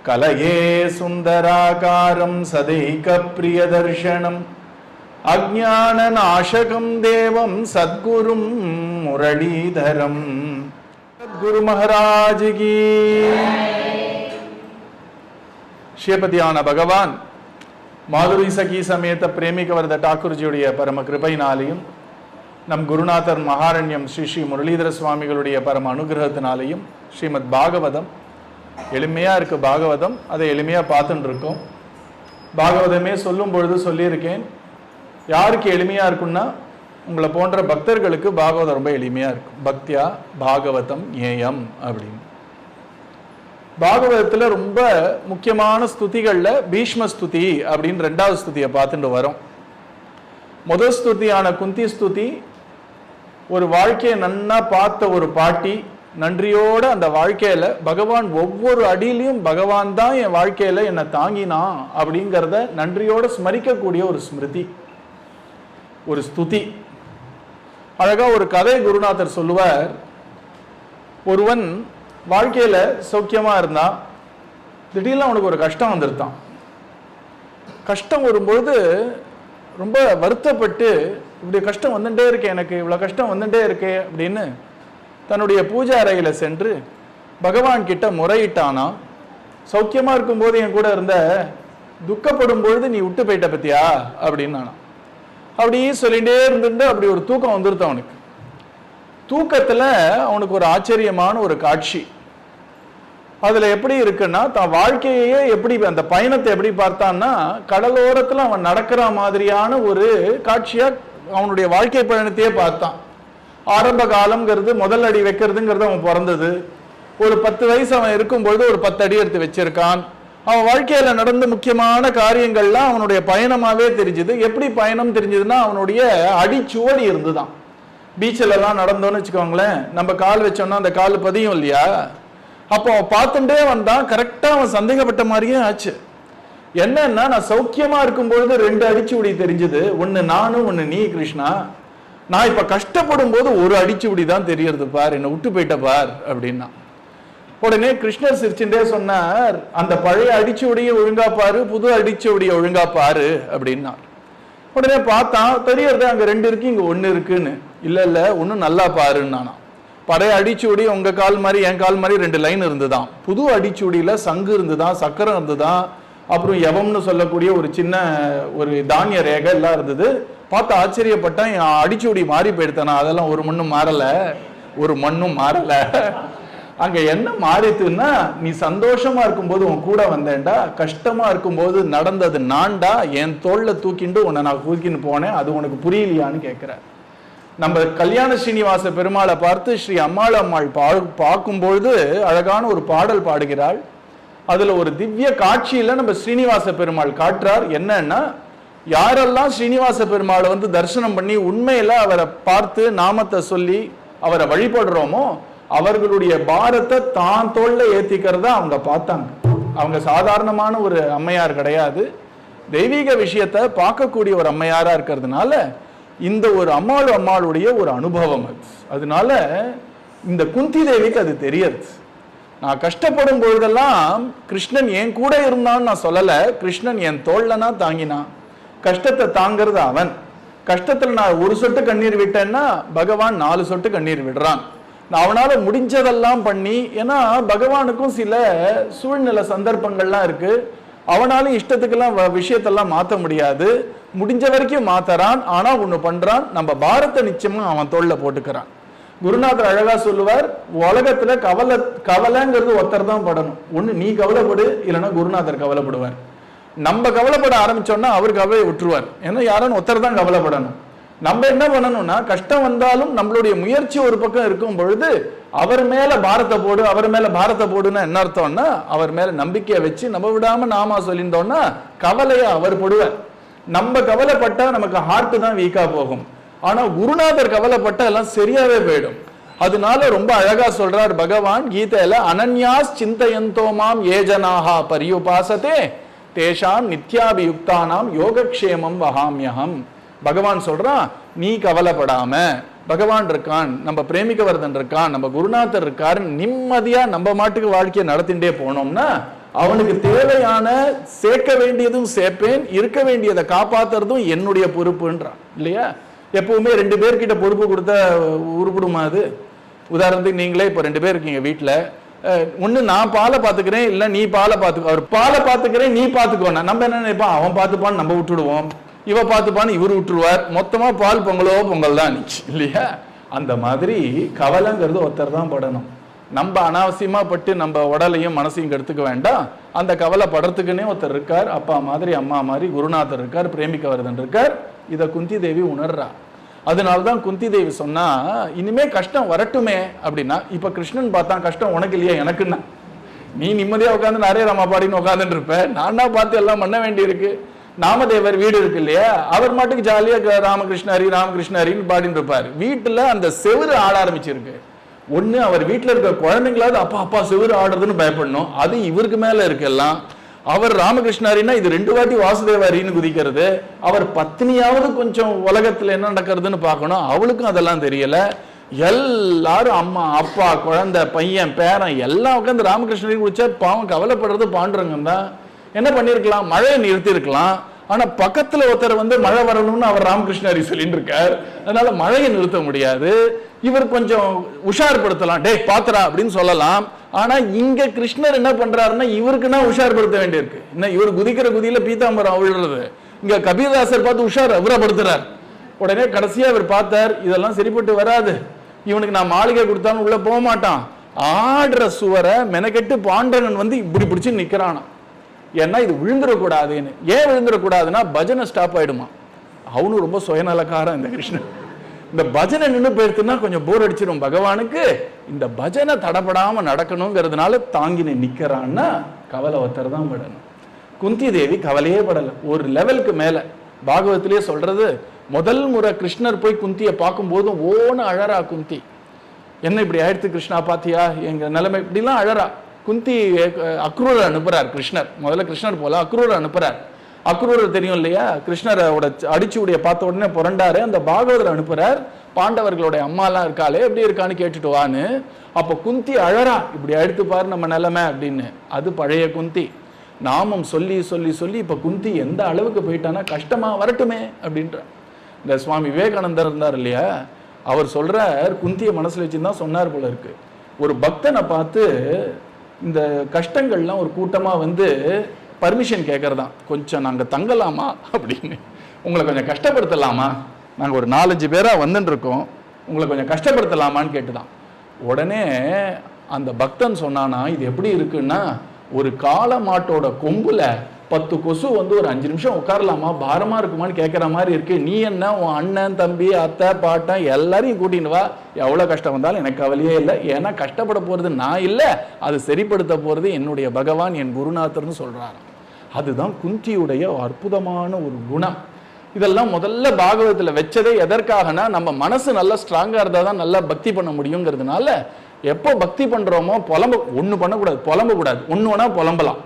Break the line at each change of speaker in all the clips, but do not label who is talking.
கலயே சுந்தராகாரம் சதைக பிரியதர்ஷனம் அஜ்ஞான நாசகம் தேவம் சத்குரும் முரளீதரம். சத்குரு மகாராஜ் கி. ஸ்ரீபதியான பகவான் மாதுரி சகி சமேத பிரேமிகவரத டாக்கூர்ஜியுடைய பரம கிருபையினாலையும் நம் குருநாதர் மகாரண்யம் ஸ்ரீ ஸ்ரீ முரளிதர சுவாமிகளுடைய பரம அனுகிரகத்தினாலையும் ஸ்ரீமத் பாகவதம் எளிமையாக இருக்குது. பாகவதம் அதை எளிமையாக பார்த்துட்டு இருக்கோம். பாகவதமே சொல்லும் பொழுது சொல்லியிருக்கேன், யாருக்கு எளிமையாக இருக்குன்னா உங்களை போன்ற பக்தர்களுக்கு பாகவதம் ரொம்ப எளிமையாக இருக்கும். பக்தியா பாகவதம் ஏயம் அப்படின்னு. பாகவதத்தில் ரொம்ப முக்கியமான ஸ்துதிகளில் பீஷ்ம ஸ்துதி அப்படின்னு 2வது ஸ்துதியை பார்த்துட்டு வரோம். முதல் ஸ்துதியான குந்தி ஸ்துதி ஒரு வாழ்க்கையை நன்னா பார்த்த ஒரு பாட்டி நன்றியோட அந்த வாழ்க்கையில பகவான் ஒவ்வொரு அடியிலையும் பகவான் தான் என் வாழ்க்கையில என்னை தாங்கினான் அப்படிங்கிறத நன்றியோட ஸ்மரிக்கக்கூடிய ஒரு ஸ்மிருதி, ஒரு ஸ்துதி. அழகா ஒரு கதை குருநாதர் சொல்லுவார். ஒருவன் வாழ்க்கையில சௌக்கியமா இருந்தான், திடீர்னு அவனுக்கு ஒரு கஷ்டம் வந்துருத்தான். கஷ்டம் வரும்பொழுது ரொம்ப வருத்தப்பட்டு, இப்படி கஷ்டம் வந்துட்டே இருக்கே, எனக்கு இவ்வளோ கஷ்டம் வந்துட்டே இருக்கே அப்படின்னு தன்னுடைய பூஜை அறையில் சென்று பகவான் கிட்ட முறையிட்டானா. சௌக்கியமாக இருக்கும்போது என் கூட இருந்த, துக்கப்படும் பொழுது நீ விட்டு போயிட்ட பத்தியா அப்படின்னு. அப்படி சொல்லிகிட்டே இருந்துட்டு அப்படி ஒரு தூக்கம் வந்துருது அவனுக்கு. தூக்கத்தில் அவனுக்கு ஒரு ஆச்சரியமான ஒரு காட்சி. அதில் எப்படி இருக்குன்னா, தான் வாழ்க்கையே எப்படி அந்த பயணத்தை எப்படி பார்த்தான்னா, கடலோரத்தில் அவன் நடக்கிற மாதிரியான ஒரு காட்சியாக அவனுடைய வாழ்க்கை பயணத்தையே பார்த்தான். ஆரம்ப காலம்ங்கிறது முதல் அடி வைக்கிறதுங்கிறது அவன் பிறந்தது. ஒரு 10 வயசு அவன் இருக்கும்பொழுது ஒரு 10 அடி எடுத்து வச்சிருக்கான். அவன் வாழ்க்கையில நடந்த முக்கியமான காரியங்கள்லாம் அவனுடைய பயணமாவே தெரிஞ்சுது. எப்படி பயணம் தெரிஞ்சதுன்னா, அவனுடைய அடிச்சுவடி இருந்துதான். பீச்சில் எல்லாம் நடந்தோன்னு வச்சுக்கோங்களேன், நம்ம கால் வச்சோம்னா அந்த கால் பதியும் இல்லையா, அப்போ அவன் பார்த்துட்டே வந்தான். கரெக்டா அவன் சந்தேகப்பட்ட மாதிரியே ஆச்சு. என்னன்னா, நான் சௌக்கியமா இருக்கும்பொழுது 2 அடிச்சுவடி தெரிஞ்சது, ஒன்னு நானும் ஒன்னு நீ கிருஷ்ணா. நான் இப்ப கஷ்டப்படும் போது ஒரு அடிச்சுவடி தான் தெரியறது பார், என்னை விட்டு போயிட்ட பார் அப்படின்னா. உடனே கிருஷ்ணர் சிரிச்சுட்டே சொன்னார், அந்த பழைய அடிச்சுவடியை ஒழுங்கா பாரு, புது அடிச்சுவடியை ஒழுங்கா பாரு அப்படின்னார். உடனே பார்த்தான், தெரியறது அங்க 2 இருக்கு, இங்க 1 இருக்குன்னு. இல்ல இல்ல, ஒன்னும் நல்லா பாருன்னா. பழைய அடிச்சுவடி உங்க கால் மாதிரி என் கால் மாதிரி 2 லைன் இருந்துதான். புது அடிச்சுவடியில சங்கு இருந்துதான், சக்கரம் இருந்துதான், அப்புறம் யவம்னு சொல்லக்கூடிய ஒரு சின்ன ஒரு தானிய ரேகை எல்லாம் இருந்தது. பார்த்து ஆச்சரியப்பட்டேன், அடிச்சுவடி மாறி போயிடுத்தானா. அதெல்லாம் ஒரு மண்ணும் மாறல, ஒரு மண்ணும் மாறல. அங்க என்ன மாறித்துன்னா, நீ சந்தோஷமா இருக்கும்போது உன் கூட வந்தேன்டா, கஷ்டமா இருக்கும்போது நடந்தது நான்டா, என் தோல்ல தூக்கிண்டு உன்னை நான் தூக்கின்னு போனேன், அது உனக்கு புரியலையான்னு கேட்கிற. நம்ம கல்யாண ஸ்ரீனிவாச பெருமாளை பார்த்து ஸ்ரீ அம்மாள் பார்க்கும்பொழுது அழகான ஒரு பாடல் பாடுகிறாள். அதுல ஒரு திவ்ய காட்சியில நம்ம ஸ்ரீனிவாச பெருமாள் காட்டுறார். என்னன்னா, யாரெல்லாம் ஸ்ரீனிவாச பெருமாளை வந்து தரிசனம் பண்ணி உண்மையில அவரை பார்த்து நாமத்தை சொல்லி அவரை வழிபடுறோமோ, அவர்களுடைய பாரத்தை தான் தோல்ல ஏத்திக்கிறத அவங்க பார்த்தாங்க. அவங்க சாதாரணமான ஒரு அம்மையார் கிடையாது, தெய்வீக விஷயத்தை பார்க்கக்கூடிய ஒரு அம்மையாரா இருக்கிறதுனால இந்த ஒரு அம்மாளுடைய ஒரு அனுபவம் அது. அதனால இந்த குந்தி தேவிக்கு அது தெரியாது. நான் கஷ்டப்படும் பொழுதெல்லாம் கிருஷ்ணன் என் கூட இருந்தான்னு நான் சொல்லல, கிருஷ்ணன் என் தோல்லனா தாங்கினான். கஷ்டத்தை தாங்கிறது அவன். கஷ்டத்துல நான் ஒரு சொட்டு கண்ணீர் விட்டேன்னா பகவான் 4 சொட்டு கண்ணீர் விடுறான். அவனால முடிஞ்சதெல்லாம் பண்ணி, ஏன்னா பகவானுக்கும் சில சூழ்நிலை சந்தர்ப்பங்கள்லாம் இருக்கு, அவனாலும் இஷ்டத்துக்கெல்லாம் விஷயத்தெல்லாம் மாற்ற முடியாது. முடிஞ்ச வரைக்கும் மாத்தறான். ஆனா ஒண்ணு பண்றான், நம்ம பாரத்தை நிச்சயமா அவன் தோல்ல போட்டுக்கிறான். குருநாதர் அழகா சொல்லுவார், உலகத்துல கவலைங்கிறது ஒருத்தர் தான் படணும். ஒண்ணு நீ கவலைப்படு, இல்லைன்னா குருநாதர் கவலைப்படுவார். நம்ம கவலைப்பட ஆரம்பிச்சோம்னா அவர் கவலையை விட்டுருவார். ஏன்னா யாரும் ஒருத்தர் தான் கவலைப்படணும். நம்ம என்ன பண்ணணும்னா, கஷ்டம் வந்தாலும் நம்மளுடைய முயற்சி ஒரு பக்கம் இருக்கும் பொழுது அவர் மேல பாரத்தை போடு, அவர் மேல பாரத்தை போடுன்னா என்ன அர்த்தம்னா, அவர் மேல நம்பிக்கையை வச்சு நம்ம விடாம நாமா சொல்லியிருந்தோம்னா கவலையை அவர் போடுவார். நம்ம கவலைப்பட்டா நமக்கு ஹார்ட் தான் வீக்கா போகும். ஆனா குருநாதர் கவலைப்பட்டா எல்லாம் சரியாவே போயிடும். அதனால ரொம்ப அழகா சொல்றார் பகவான் கீதையில, அனன்யாஸ் சிந்தயந்தோமாம் ஏஜனாஹா பரியுபாசதே தேஷாம் நித்யாபியுக்தானாம் யோகக்ஷேமம் வஹாம்யஹம். பகவான் சொல்றான், நீ கவலைப்படாம, பகவான் இருக்கான், நம்ம பிரேமிகவர்தன் இருக்கான், நம்ம குருநாதர் இருக்காரு, நிம்மதியா நம்ம மாட்டுக்கு வாழ்க்கையை நடத்திட்டே போனோம்னா அவனுக்கு தேவையான சேர்க்க வேண்டியதும் சேர்ப்பேன், இருக்க வேண்டியதை காப்பாத்துறதும் என்னுடைய பொறுப்புன்றான் இல்லையா? எப்பவுமே 2 பேர்கிட்ட பொறுப்பு கொடுத்தா உருப்பிடுமா அது? உதாரணத்துக்கு நீங்களே இப்போ 2 பேர் இருக்கீங்க வீட்டில், ஒன்று நான் பாலை பார்த்துக்கிறேன், இல்லை நீ பாலை பார்த்துக்கோ. அவர் பாலை பார்த்துக்கிறேன் நீ பார்த்துக்கோண்ணா, நம்ம என்ன நினைப்போம், அவன் பார்த்துப்பான்னு நம்ம விட்டுடுவோம், இவ பார்த்துப்பான்னு இவர் விட்டுருவார், மொத்தமாக பால் பொங்கலோ பொங்கல் தான் நிச்சு இல்லையா? அந்த மாதிரி கவலைங்கிறது ஒருத்தர் தான் படணும். நம்ம அனாவசியமா பட்டு நம்ம உடலையும் மனசையும் கெடுத்துக்க வேண்டாம். அந்த கவலை படுறதுக்குன்னே ஒருத்தர் இருக்கார், அப்பா மாதிரி அம்மா மாதிரி குருநாதர் இருக்கார், பிரேமிக்கவர்தன் இருக்கார். இதை குந்தி தேவி உணர்றா. அதனால்தான் குந்தி தேவி சொன்னா, இனிமே கஷ்டம் வரட்டுமே அப்படின்னா, இப்ப கிருஷ்ணன் பார்த்தான் கஷ்டம் உனக்கு இல்லையா எனக்குன்னா, நீ நிம்மதியா உட்காந்து நிறைய ராமா பாடின்னு உட்காந்துட்டு இருப்ப, நானா பார்த்து எல்லாம் பண்ண வேண்டி இருக்கு. நாமதேவர் வீடு இருக்கு இல்லையா, அவர் மாட்டுக்கு ஜாலியா ராமகிருஷ்ண ஹரி ராமகிருஷ்ண ஹரின்னு பாடிட்டு இருப்பாரு. வீட்டுல அந்த செவுரு ஆட ஆரம்பிச்சிருக்கு. ஒண்ணு அவர் வீட்டுல இருக்க குழந்தைங்களாவது அப்பா அப்பா செவுரு ஆடுறதுன்னு பயப்படணும், அது இவருக்கு மேல இருக்கு எல்லாம். அவர் ராமகிருஷ்ணாரின்னா இது 2 வாட்டி வாசுதேவாரின்னு குதிக்கிறது. அவர் பத்னியாவது கொஞ்சம் உலகத்துல என்ன நடக்கிறதுன்னு பார்க்கணும், அவளுக்கும் அதெல்லாம் தெரியல. எல்லாரும் அம்மா அப்பா குழந்தை பையன் பேரன் எல்லாம் உட்காந்து ராமகிருஷ்ணரி குடிச்சா பாவம் கவலைப்படுறது பாண்டுறங்க தான். என்ன பண்ணிருக்கலாம், மழையை நிறுத்தி இருக்கலாம். ஆனா பக்கத்துல ஒருத்தர் மழை வரணும்னு அவர் ராமகிருஷ்ணரி சொல்லிட்டு இருக்கார், அதனால மழையை நிறுத்த முடியாது. இவர் கொஞ்சம் உஷார்படுத்தலாம், டே பாத்துரா அப்படின்னு சொல்லலாம். ஆனா இங்க கிருஷ்ணர் என்ன பண்றாருன்னா, இவருக்குன்னா உஷார்படுத்த வேண்டியிருக்கு. என்ன இவர் குதிக்கிற குதியில பீதாம்பரம் அவிழ்றது, இங்க கபீர்தாசர் பார்த்து உஷாரப்படுத்துறார். உடனே கடைசியா இவர் பார்த்தார், இதெல்லாம் சரிப்பட்டு வராது, இவனுக்கு நான் மாளிகை கொடுத்தாலும் உள்ள போக மாட்டான். ஆடுற சுவரை மெனக்கெட்டு பாண்டவன் இப்படி பிடிச்சு நிக்கிறானா. ஏன்னா இது விழுந்துடக்கூடாதுன்னு. ஏன் விழுந்துடக்கூடாதுன்னா பஜனை ஸ்டாப் ஆயிடுமா. அவனும் ரொம்ப சுயநலக்காரன் இந்த கிருஷ்ணன். இந்த பஜனை நின்று போயிருக்குன்னா கொஞ்சம் போர் அடிச்சிடும் பகவானுக்கு. இந்த பஜனை தடப்படாம நடக்கணுங்கிறதுனால தாங்கின நிக்கிறான்னா கவலை ஒருத்தர் தான் படணும். குந்தி தேவி கவலையே படலை. ஒரு லெவலுக்கு மேல பாகவத்திலேயே சொல்றது, முதல் முறை கிருஷ்ணர் போய் குந்தியை பார்க்கும் போதும் ஓன அழறா குந்தி. என்ன இப்படி ஆயிடுத்து கிருஷ்ணா பாத்தியா எங்க நிலைமை இப்படிலாம் அழறா. குந்தி அக்ரூரை அனுப்புறார் கிருஷ்ணர். முதல்ல கிருஷ்ணர் போல அக்ரூரை அனுப்புறார். அக்ரூரர் தெரியும் இல்லையா, கிருஷ்ணரோட அடிச்சுடைய பார்த்த உடனே புரண்டாரு. அந்த பாகவதர் அனுப்புறார், பாண்டவர்களுடைய அம்மாலாம் இருக்காளே எப்படி இருக்கான்னு கேட்டுட்டு வான்னு. அப்போ குந்தி அழறா, இப்படி எடுத்து பாரு நம்ம நிலைமை அப்படின்னு. அது பழைய குந்தி. நாமம் சொல்லி சொல்லி சொல்லி இப்ப குந்தி எந்த அளவுக்கு போயிட்டானா, கஷ்டமா வரட்டுமே அப்படின்ற. இந்த சுவாமி விவேகானந்தர் இருந்தார் இல்லையா, அவர் சொல்றார், குந்திய மனசுல வச்சுதான் சொன்னார் போல இருக்கு. ஒரு பக்தனை பார்த்து இந்த கஷ்டங்கள்லாம் ஒரு கூட்டமா பர்மிஷன் கேட்கறதான், கொஞ்சம் நாங்க தங்கலாமா அப்படின்னு, உங்களை கொஞ்சம் கஷ்டப்படுத்தலாமா, நாங்க ஒரு 4-5 பேரா வந்துட்டு இருக்கோம், உங்களை கொஞ்சம் கஷ்டப்படுத்தலாமான்னு கேட்டுதான். உடனே அந்த பக்தன் சொன்னானா, இது எப்படி இருக்குன்னா, ஒரு காளை மாட்டோட கொம்புல 10 கொசு ஒரு 5 நிமிஷம் உட்காரலாமா, பாரமா இருக்குமான்னு கேட்கற மாதிரி இருக்கு. நீ என்ன உன் அண்ணன் தம்பி அத்தை பாட்டன் எல்லாரையும் கூட்டின்னு வா, எவ்வளவு கஷ்டம் வந்தாலும் எனக்கு கவலையே இல்லை. ஏன்னா கஷ்டப்பட போறது நான் இல்லை, அது சரிப்படுத்த போறது என்னுடைய பகவான் என் குருநாதர்னு சொல்றாரு. அதுதான் குந்தியுடைய அற்புதமான ஒரு குணம். இதெல்லாம் முதல்ல பாகவதத்துல வச்சதே எதற்காகனா, நம்ம மனசு நல்லா ஸ்ட்ராங்கா இருந்தா தான் நல்லா பக்தி பண்ண முடியுங்கிறதுனால. எப்போ பக்தி பண்றோமோ ஒண்ணு பண்ணக்கூடாது, புலம்ப கூடாது. ஒண்ணு வேணா புலம்பலாம்.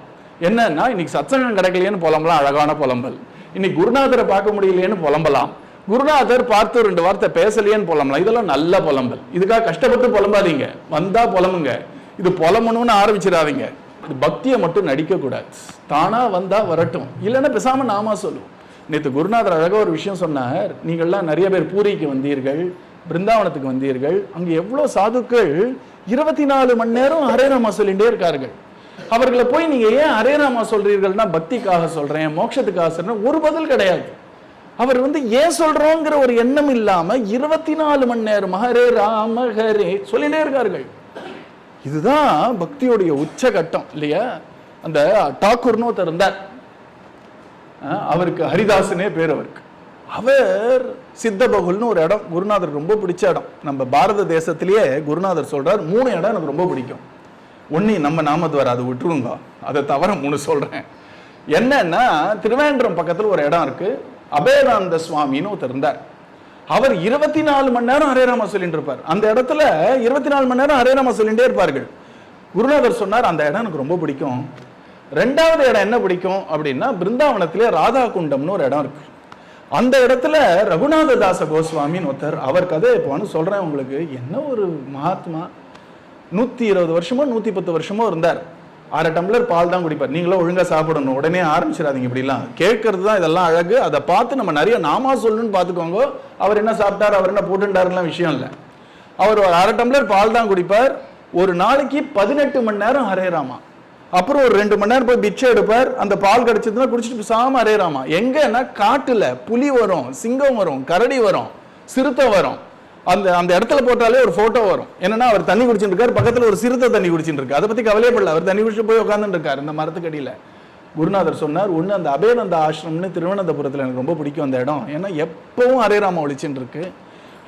என்னன்னா, இன்னைக்கு சத்சங்கம் கிடைக்கலையேன்னு புலம்பலாம், அழகான புலம்பல். இன்னைக்கு குருநாதரை பார்க்க முடியலையேன்னு புலம்பலாம், குருநாதர் பார்த்து 2 வார்த்தை பேசலையேன்னு புலம்பலாம். இதெல்லாம் நல்ல புலம்பல். இதுக்காக கஷ்டப்பட்டு புலம்பாதீங்க, வந்தா புலம்புங்க. இது புலம்பணும்னு ஆரம்பிச்சிடாதீங்க. இது பக்தியை மட்டும் நடிக்க கூடாது, தானா வந்தா வரட்டும், இல்லைன்னா பேசாம நாமா சொல்லுவோம். நேற்று குருநாதர் அழகா ஒரு விஷயம் சொன்னார். நீங்கள்லாம் நிறைய பேர் பூரிக்கு வந்தீர்கள், பிருந்தாவனத்துக்கு வந்தீர்கள். அங்க எவ்வளவு சாதுக்கள் 24 மணி நேரம் ஹரே ராமா சொல்லிட்டே இருக்கார்கள். அவர்களை போய் நீங்க ஏன் ஹரே ராமா சொல்றீர்கள்னா, பக்திக்காக சொல்றேன், மோட்சத்துக்காக சொல்றேன், ஒரு பதில் கிடையாது. அவர் ஏன் சொல்றோங்கிற ஒரு எண்ணம் இல்லாம 24 மணி நேரம் ஹரே ராம ஹரே சொல்லிட்டே இருக்கார்கள். இதுதான் பக்தியோடைய உச்சகட்டம் இல்லையா? அந்த டாக்கூர்னு ஒருத்தர் இருந்தார், அவருக்கு ஹரிதாசனே பேர். அவர் சித்தபகுல்னு ஒரு இடம் குருநாதர் ரொம்ப பிடிச்ச இடம். நம்ம பாரத தேசத்திலேயே குருநாதர் சொல்றார் 3 இடம் எனக்கு ரொம்ப பிடிக்கும். ஒன்னு நம்ம நாமத்வார், அதை விட்டுருங்க, அதை தவிர 3 சொல்றேன். என்னன்னா, திருவேண்டரம் பக்கத்துல ஒரு இடம் இருக்கு, அபேதானந்த சுவாமின்னு ஒருத்தர் இருந்தார். அவர் 24 மணி நேரம் ஹரே ராமா சொல்லிட்டு இருப்பார். அந்த இடத்துல 24 மணி நேரம் ஹரே ராமா சொல்லிட்டே இருப்பார்கள். குருநாதர் சொன்னார், அந்த இடம் எனக்கு ரொம்ப பிடிக்கும். 2வது இடம் என்ன பிடிக்கும் அப்படின்னா, பிருந்தாவனத்திலே ராதா குண்டம்னு ஒரு இடம் இருக்கு. அந்த இடத்துல ரகுநாத தாச கோஸ்வாமின்னு ஒருத்தர், அவர் கதை இப்போன்னு சொல்றேன் உங்களுக்கு. என்ன ஒரு மகாத்மா, 120 வருஷமோ 110 வருஷமோ இருந்தார். 1/2 டம்ளர் பால் தான் குடிப்பார். நீங்களும் ஒழுங்கா சாப்பிடணும், உடனே ஆரம்பிச்சிடாதீங்க இப்படிலாம். கேட்கறது தான் இதெல்லாம் அழகு. அதை பார்த்து நம்ம நிறைய நாமா சொல்லணும்னு பார்த்துக்கோங்க. அவர் என்ன சாப்பிட்டார், அவர் என்ன போட்டுட்டாருலாம் விஷயம் இல்லை. அவர் ஒரு 1/2 டம்ளர் பால் தான் குடிப்பார். ஒரு நாளைக்கு 18 மணி நேரம் ஹரே ராமா. அப்புறம் ஒரு 2 மணி நேரம் போய் பிச்சை எடுப்பார். அந்த பால் கிடைச்சதுன்னா குடிச்சிட்டு சாம ஹரே ராமா. எங்கன்னா காட்டுல புலி வரும், சிங்கம் வரும், கரடி வரும், சிறுத்தை வரும். அந்த அந்த இடத்துல போட்டாலே ஒரு போட்டோ வரும். என்னன்னா அவர் தண்ணி குடிச்சுட்டு இருக்காரு, பக்கத்துல ஒரு சிறுத்தை தண்ணி குடிச்சுட்டு இருக்கு. அதை பத்தி கவலையே படல. அவர் தண்ணி குடிச்சு போய் உட்காந்துட்டு இருக்காரு இந்த மரத்துக்கடியில. குருநாதர் சொன்னார், ஒண்ணு அந்த அபேனந்த ஆசிரம்னு திருவனந்தபுரத்துல எனக்கு ரொம்ப பிடிக்கும் அந்த இடம். ஏன்னா எப்பவும் ஹரே ராமா ஒழிச்சுட்டு இருக்கு.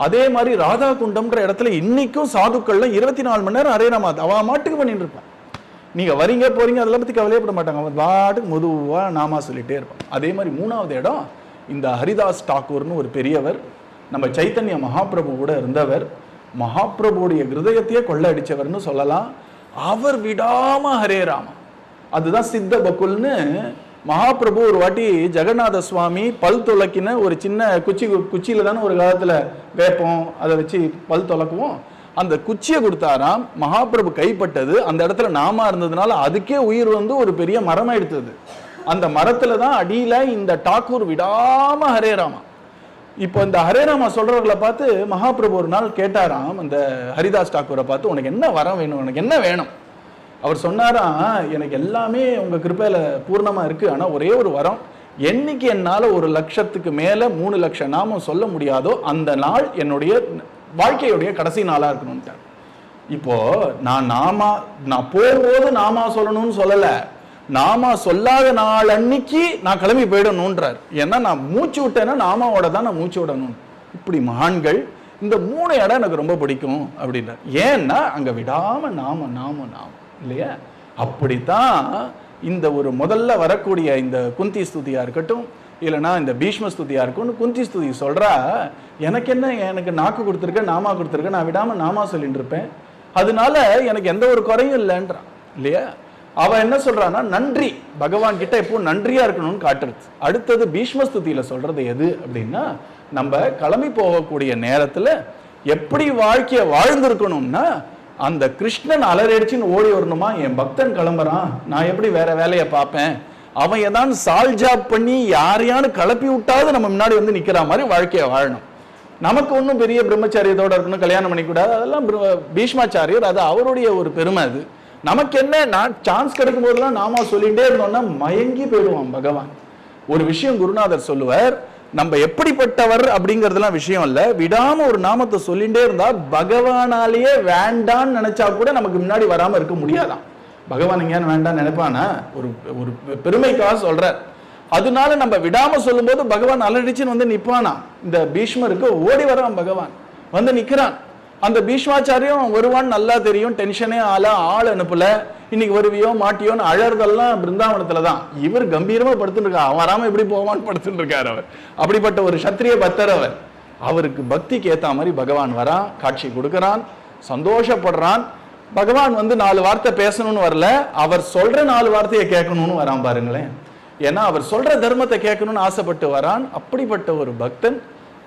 அதே மாதிரி ராதா குண்டம்ன்ற இடத்துல இன்னைக்கும் சாதுக்கள்ல 24 மணி நேரம் ஹரே ராமா அவ மாட்டுக்கு பண்ணிட்டு இருப்பான். நீங்க வரீங்க போறீங்க அதெல்லாம் பத்தி கவலையப்பட மாட்டாங்க. அவன் பாட்டுக்கு மெதுவா நாமா சொல்லிட்டே இருப்பான். அதே மாதிரி 3வது இடம் இந்த ஹரிதாஸ் டாக்கூர்னு ஒரு பெரியவர், நம்ம சைத்தன்ய மகாபிரபு கூட இருந்தவர், மகாபிரபுடைய ஹிருதயத்தையே கொள்ள அடிச்சவர்னு சொல்லலாம். அவர் விடாம ஹரே ராமா. அதுதான் சித்த பக்குல்னு மகாபிரபு ஒரு வாட்டி ஜெகநாத சுவாமி பல் துளக்கின ஒரு சின்ன குச்சியில தானே ஒரு காலத்துல வேப்பம் அதை வச்சு பல் துளக்குவோம். அந்த குச்சியை கொடுத்தாராம். மகாபிரபு கைப்பட்டது அந்த இடத்துல நாமா இருந்ததுனால அதுக்கே உயிர் வந்து ஒரு பெரிய மரமா எடுத்தது. அந்த மரத்துல தான் அடியில இந்த டாக்கூர் விடாம ஹரே ராமா. இப்போ இந்த ஹரே ராமா சொல்றவர்களை பார்த்து மகாபிரபு ஒரு நாள் கேட்டாராம் அந்த ஹரிதாஸ் டாக்கூரை பார்த்து, உனக்கு என்ன வரம் வேணும், உனக்கு என்ன வேணும்? அவர் சொன்னாராம், எனக்கு எல்லாமே உங்க கிருபையில பூர்ணமா இருக்கு, ஆனா ஒரே ஒரு வரம், என்னைக்கு என்னால 1 லட்சத்துக்கு மேல 3 லட்சம் நாமம் சொல்ல முடியாதோ அந்த நாள் என்னுடைய வாழ்க்கையுடைய கடைசி நாளா இருக்கணும்ட்டார். இப்போ நான் போகும்போது நாமா சொல்லணும்னு சொல்லல, நாமா சொல்லாத நாள் அன்னைக்கு நான் கிளம்பி போயிடணும்ன்றார். ஏன்னா நான் மூச்சு விட்டேன்னா நாமாவோட தான் நான் மூச்சு விடணும். இப்படி மகான்கள் இந்த 3 இடம் எனக்கு ரொம்ப பிடிக்கும் அப்படின்றார். ஏன்னா அங்க விடாம நாம நாம நாம இல்லையா? அப்படித்தான் இந்த ஒரு முதல்ல வரக்கூடிய இந்த குந்தி ஸ்துதியா இருக்கட்டும், இல்லைன்னா இந்த பீஷ்ம ஸ்துதியா இருக்கும்னு குந்தி ஸ்துதி சொல்றா, எனக்கு என்ன, எனக்கு நாக்கு கொடுத்துருக்க, நாமா கொடுத்துருக்க, நான் விடாம நாமா சொல்லிட்டு இருப்பேன், அதனால எனக்கு எந்த ஒரு குறையும் இல்லைன்றான் இல்லையா? அவ என்ன சொல்றான்னா நன்றி, பகவான் கிட்ட எப்போ நன்றியா இருக்கணும்னு காட்டுறது. அடுத்தது பீஷ்ம ஸ்துதியில சொல்றது எது அப்படின்னா, நம்ம கிளம்பி போகக்கூடிய நேரத்துல எப்படி வாழ்க்கைய வாழ்ந்திருக்கணும்னா, அந்த கிருஷ்ணன் அலறடிச்சுன்னு ஓடி வரணுமா, என் பக்தன் கிளம்புறான், நான் எப்படி வேற வேலையை பார்ப்பேன், அவன் ஏதாவது சால்ஜாப் பண்ணி யாரையானு கிளப்பி விட்டாவது நம்ம முன்னாடி வந்து நிக்கிற மாதிரி வாழ்க்கையை வாழணும். நமக்கு ஒன்றும் பெரிய பிரம்மச்சாரியத்தோட இருக்கணும், கல்யாணம் பண்ணிக்கூடாது, அதெல்லாம் பீஷ்மாச்சாரியர், அது அவருடைய ஒரு பெருமை. அது நமக்கு என்ன, நான் சான்ஸ் கிடைக்கும் போதெல்லாம் நாம சொல்லிட்டே இருந்தோம்னா மயங்கி போயிடுவான் பகவான். ஒரு விஷயம் குருநாதர் சொல்லுவார், நம்ம எப்படிப்பட்டவர் அப்படிங்கறதுலாம் விஷயம் இல்ல, விடாம ஒரு நாமத்தை சொல்லிட்டே இருந்தா பகவானாலேயே வேண்டான்னு நினைச்சா கூட நமக்கு முன்னாடி வராம இருக்க முடியாதான். பகவான் எங்கேயானு வேண்டான்னு நினைப்பானா? ஒரு ஒரு பெருமைக்காக சொல்றார். அதனால நம்ம விடாம சொல்லும் போது பகவான் அலடிச்சுன்னு வந்து நிப்பானா. இந்த பீஷ்மருக்கு ஓடி வரான் பகவான், வந்து நிக்கிறான். அந்த பீஷ்மாச்சாரியம் வருவான்னு நல்லா தெரியும், டென்ஷனே ஆள் அனுப்பல, இன்னைக்கு வருவியோ மாட்டியோன்னு அழறதெல்லாம் பிருந்தாவனத்துல தான். இவர் கம்பீரமா படுத்துட்டு இருக்கா, அவன் வராம எப்படி போவான்னு படுத்துட்டு இருக்காரு அவர். அப்படிப்பட்ட ஒரு சத்திரிய பக்தர் அவர். அவருக்கு பக்திக்கு ஏத்த மாதிரி பகவான் வரான், காட்சி கொடுக்கறான், சந்தோஷப்படுறான். பகவான் வந்து 4 வார்த்தை பேசணும்னு வரல, அவர் சொல்ற 4 வார்த்தையை கேட்கணும்னு வரான் பாருங்களேன். ஏன்னா அவர் சொல்ற தர்மத்தை கேட்கணும்னு ஆசைப்பட்டு வரான். அப்படிப்பட்ட ஒரு பக்தன்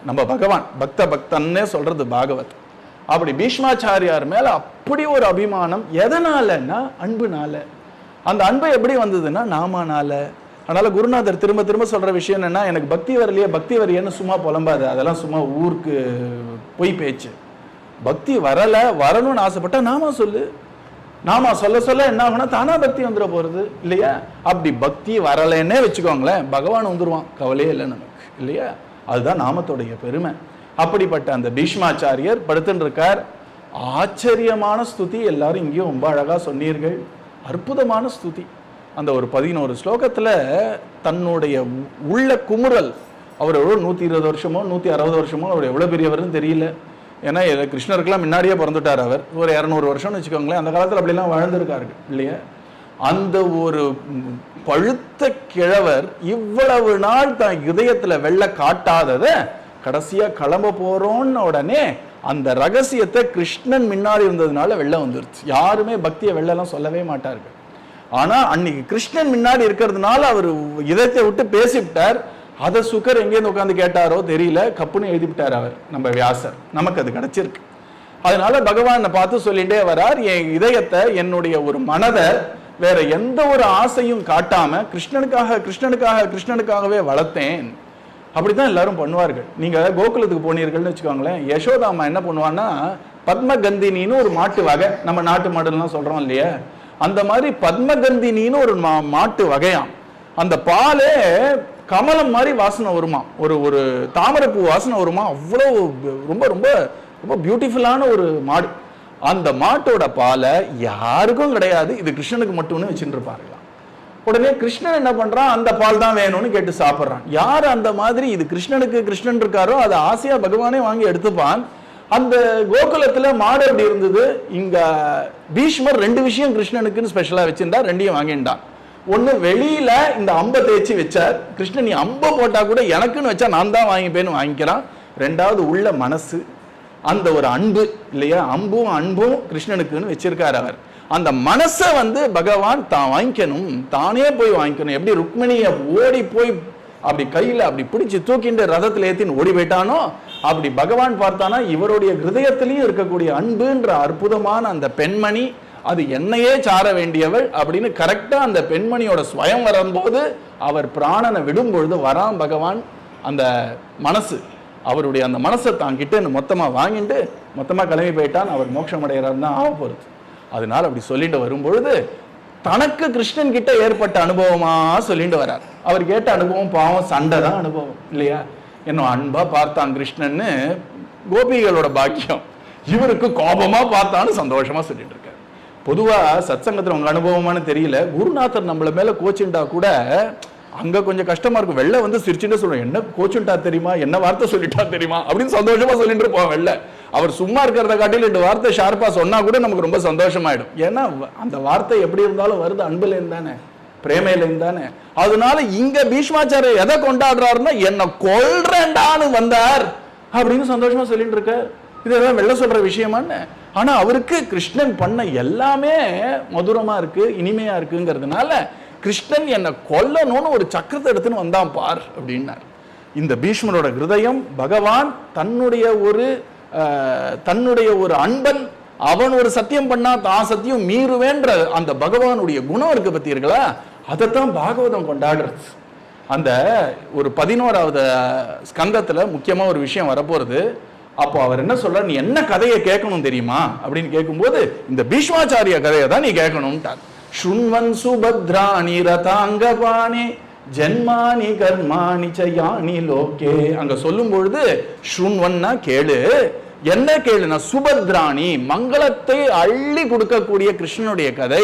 நம்ம பகவான். பக்தன்னே சொல்றது பாகவத். அப்படி பீஷ்மாச்சாரியார் மேல அப்படி ஒரு அபிமானம். எதனாலன்னா அன்புனால. அந்த அன்பு எப்படி வந்ததுன்னா நாமானால. அதனால குருநாதர் திரும்ப திரும்ப சொல்ற விஷயம் என்னன்னா, எனக்கு பக்தி வரலையே பக்தி வரையன்னு சும்மா புலம்பாது, அதெல்லாம் சும்மா ஊருக்கு பொய் பேச்சு. பக்தி வரணும்னு ஆசைப்பட்டா நாமா சொல்லு. நாமா சொல்ல சொல்ல என்ன ஆகும்னா தானா பக்தி வந்துட போறது இல்லையா? அப்படி பக்தி வரலன்னே வச்சுக்கோங்களேன், பகவான் வந்துருவான், கவலையே இல்லை நமக்கு இல்லையா? அதுதான் நாமத்துடைய பெருமை. அப்படிப்பட்ட அந்த பீஷ்மாச்சாரியர் படுத்துட்டு இருக்கார். ஆச்சரியமான ஸ்துதி, எல்லாரும் இங்கேயும் ரொம்ப அழகா சொன்னீர்கள். அற்புதமான ஸ்துதி. அந்த ஒரு 11 ஸ்லோகத்துல தன்னுடைய உள்ள குமுறல், அவர் எவ்வளோ 120 வருஷமோ 160 வருஷமோ அவர் எவ்வளவு பெரியவர்னு தெரியல. ஏன்னா கிருஷ்ணருக்கெல்லாம் முன்னாடியே பிறந்துட்டார் அவர். ஒரு 200 வருஷம்னு வச்சுக்கோங்களேன். அந்த காலத்துல அப்படிலாம் வாழ்ந்திருக்காரு இல்லையா? அந்த ஒரு பழுத்த கிழவர் இவ்வளவு நாள் தான் இதயத்துல வெள்ள காட்டாதத கடைசியா கிளம்ப போறோம்னு உடனே அந்த ரகசியத்தை கிருஷ்ணன் முன்னாடி இருந்ததுனால வெளில வந்துருச்சு. யாருமே பக்தியை வெளிலலாம் சொல்லவே மாட்டார்கள். ஆனா அன்னைக்கு கிருஷ்ணன் முன்னாடி இருக்கிறதுனால அவர் இதயத்தை விட்டு பேசிவிட்டார். அதை சுக்கர் எங்கேருந்து உட்காந்து கேட்டாரோ தெரியல, கப்புன்னு எழுதிவிட்டார் அவர், நம்ம வியாசர். நமக்கு அது கிடைச்சிருக்கு. அதனால பகவானை பார்த்து சொல்லிட்டே வரார், என் இதயத்தை, என்னுடைய ஒரு மனதை வேற எந்த ஒரு ஆசையும் காட்டாம கிருஷ்ணனுக்காகவே வளர்த்தேன். அப்படித்தான் எல்லாரும் பண்ணுவார்கள். நீங்க கோகுலத்துக்கு போனீர்கள்னு வச்சுக்கோங்களேன், யசோதாமா என்ன பண்ணுவான்னா பத்மகந்தினின்னு ஒரு மாட்டு வகை, நம்ம நாட்டு மாடுலாம் சொல்றோம் இல்லையா, அந்த மாதிரி பத்மகந்தினின்னு ஒரு மாட்டு வகையாம். அந்த பாலே கமலம் மாதிரி வாசனை வருமா, ஒரு தாமரைப்பூ வாசனை வருமா, அவ்வளோ ரொம்ப ரொம்ப ரொம்ப பியூட்டிஃபுல்லான ஒரு மாடு. அந்த மாட்டோட பாலை யாருக்கும் கிடையாது, இது கிருஷ்ணனுக்கு மட்டும்னு வச்சுட்டு இருப்பார்களாம். உடனே கிருஷ்ணன் என்ன பண்றான், அந்த பால் தான் வேணும்னு கேட்டு சாப்பிட்றான். யார் அந்த மாதிரி இது கிருஷ்ணன் இருக்காரோ அதை ஆசையா பகவானே வாங்கி எடுத்துப்பான். அந்த கோகுலத்துல மாடு அப்படி இருந்தது. இங்க பீஷ்மர் 2 விஷயம் கிருஷ்ணனுக்குன்னு ஸ்பெஷலா வச்சிருந்தா, 2ஐயும் வாங்கிட்டான். ஒண்ணு, வெளியில இந்த அம்பை தேய்ச்சி வச்சார். கிருஷ்ணன் நீ அம்பை போட்டா கூட எனக்குன்னு வச்சா நான் தான் வாங்கிப்பேன்னு வாங்கிக்கிறான். 2வது உள்ள மனசு, அந்த ஒரு அன்பு இல்லையா, அன்பும் கிருஷ்ணனுக்குன்னு வச்சிருக்காரு அவர். அந்த மனசை பகவான் தான் வாங்கிக்கணும், தானே போய் வாங்கிக்கணும். எப்படி ருக்மிணியை ஓடி போய் அப்படி கையில அப்படி பிடிச்சி தூக்கிட்டு ரதத்துல ஏத்தின்னு ஓடி போயிட்டானோ, அப்படி பகவான் பார்த்தானா இவருடைய ஹிருதயத்திலையும் இருக்கக்கூடிய அன்புன்ற அற்புதமான அந்த பெண்மணி, அது என்னையே சார வேண்டியவள் அப்படின்னு கரெக்டா அந்த பெண்மணியோட ஸ்வயம் வரும்போது அவர் பிராணனை விடும் பொழுது வரான் பகவான். அந்த மனசு, அவருடைய அந்த மனசை தான் கிட்ட மொத்தமா வாங்கிட்டு மொத்தமா கிளம்பி போயிட்டான். அவர் மோட்சம் அடைகிறார் தான் ஆக போறது. அதனால அப்படி சொல்லிட்டு வரும்பொழுது தனக்கு கிருஷ்ணன் கிட்ட ஏற்பட்ட அனுபவமா சொல்லிட்டு வர்றார். அவர் கேட்ட அனுபவம் பாவம் சண்டை தான் அனுபவம் இல்லையா. என்ன அன்பா பார்த்தான் கிருஷ்ணன்னு கோபிகளோட பாக்கியம், இவருக்கு கோபமா பார்த்தான்னு சந்தோஷமா சொல்லிட்டு இருக்காரு. பொதுவா சத்சங்கத்துல உங்க அனுபவமானு தெரியல, குருநாதர் நம்மள மேல கோச்சுண்டா கூட அங்க கொஞ்சம் கஷ்டமா இருக்கும். வெளில சிரிச்சுட்டு சொல்லுவோம், என்ன கோச்சுண்டா தெரியுமா, என்ன வார்த்தை சொல்லிட்டா தெரியுமா அப்படின்னு சந்தோஷமா சொல்லிட்டு இருப்போம். வெளில அவர் சும்மா இருக்கிறத காட்டில 2 வார்த்தை ஷார்ப்பா சொன்னா கூட நமக்கு ரொம்ப சந்தோஷமாயிடும். ஏன்னா அந்த வார்த்தை எப்படி இருந்தாலும் வருது அன்புல இருந்தானே, பிரேமையில இருந்தானே. அதனால இங்க பீஷ்மாச்சாரியர் எதை கொண்டாடுறாருன்னா, என்ன கொல்றேன்டான்னு வந்தார் அப்படின்னு சந்தோஷமா சொல்லிட்டு இருக்கார். இதெல்லாம் வெளில சொல்ற விஷயமான்னு. ஆனா அவருக்கு கிருஷ்ணன் பண்ண எல்லாமே மதுரமா இருக்கு, இனிமையா இருக்குங்கிறதுனால கிருஷ்ணன் என்ன கொல்லணும்னு ஒரு சக்கரத்தை எடுத்துன்னு வந்தான் பார் அப்படின்னார். இந்த பீஷ்மரோட ஹிருதயம் பகவான் தன்னுடைய ஒரு அன்பன், அவன் ஒரு சத்தியம் பண்ணா தான் சத்தியம் மீறுவேன்ற அந்த பகவானுடைய குணம் இருக்கு பத்தீர்களா, அதைத்தான் பாகவதம் கொண்டாடுறது. அந்த ஒரு 11வது ஸ்கந்தத்துல முக்கியமா ஒரு விஷயம் வரப்போறது. அப்போ அவர் என்ன சொல்றார், நீ என்ன கதையை கேட்கணும் தெரியுமா அப்படின்னு கேட்கும்போது இந்த பீஷ்மாச்சாரிய கதையை தான் நீ கேட்கணும்ட்டார். சுண்வன் சுபத்ராணி ரதாங்கபாணி ஜென்மானி கர்மாணி சயானி லோகே. அங்க சொல்லும் பொழுது சுண்வன்னா கேளு, என்ன கேளுனா சுபத்ராணி, மங்களத்தை அள்ளி கொடுக்கக்கூடிய கிருஷ்ணனுடைய கதை.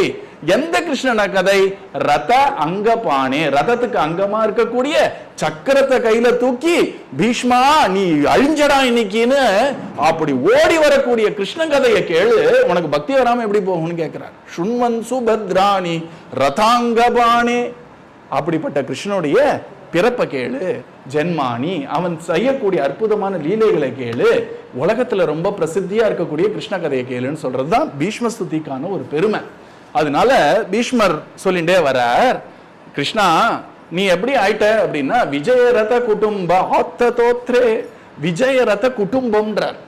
எந்த கிருஷ்ணன கதை? ரத அங்கபாணே, ரதத்துக்கு அங்கமா இருக்கக்கூடிய சக்கரத்தை கையில தூக்கி பீஷ்மா நீ அழிஞ்சடா இன்னைக்குன்னு அப்படி ஓடி வரக்கூடிய கிருஷ்ணன் கதையை கேளு, உனக்கு பக்தி வராம எப்படி போகும்னு கேட்கிறார். சுண்வன் சுபத்ராணி ரதாங்கபாணே, அப்படிப்பட்ட கிருஷ்ணனுடைய பிறப்ப கேளு, ஜென்மானி அவன் செய்யக்கூடிய அற்புதமான லீலைகளை கேளு, உலகத்துல ரொம்ப பிரசித்தியா இருக்கக்கூடிய கிருஷ்ண கதையை கேளுன்னு சொல்றதுதான் பீஷ்மஸ்துதிக்கான ஒரு பெருமை. அதனால பீஷ்மர் சொல்லிண்டே வரார், கிருஷ்ணா நீ எப்படி ஆயிட்ட அப்படின்னா விஜயரத குடும்ப ஆத்ததோத்ரே, விஜயரத குடும்பம்ன்றார்.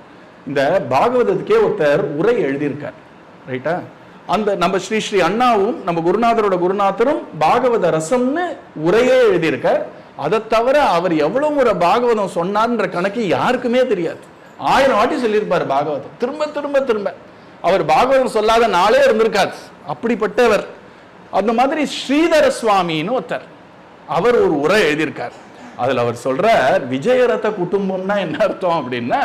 இந்த பாகவதத்துக்கே ஒருத்தர் உரை எழுதியிருக்கார், ரைட்டா. அந்த நம்ம ஸ்ரீ அண்ணாவும் நம்ம குருநாதரோட குருநாதரும் பாகவத ரசம்னு உரையே எழுதியிருக்கார். அதை தவிர அவர் எவ்வளவு முறை பாகவதம் சொன்னார்ன்ற கணக்கு யாருக்குமே தெரியாது. 1000 வாட்டி சொல்லியிருப்பார் பாகவதம், திரும்ப திரும்ப திரும்ப. அவர் பாகவதம் சொல்லாத நாளே இருந்திருக்காரு, அப்படிப்பட்டவர். அந்த மாதிரி ஸ்ரீதர சுவாமின்னு ஒருத்தர், அவர் ஒரு உரை எழுதியிருக்கார். அதுல அவர் சொல்றார், விஜயரத குடும்பம்னா என்ன அர்த்தம் அப்படின்னா,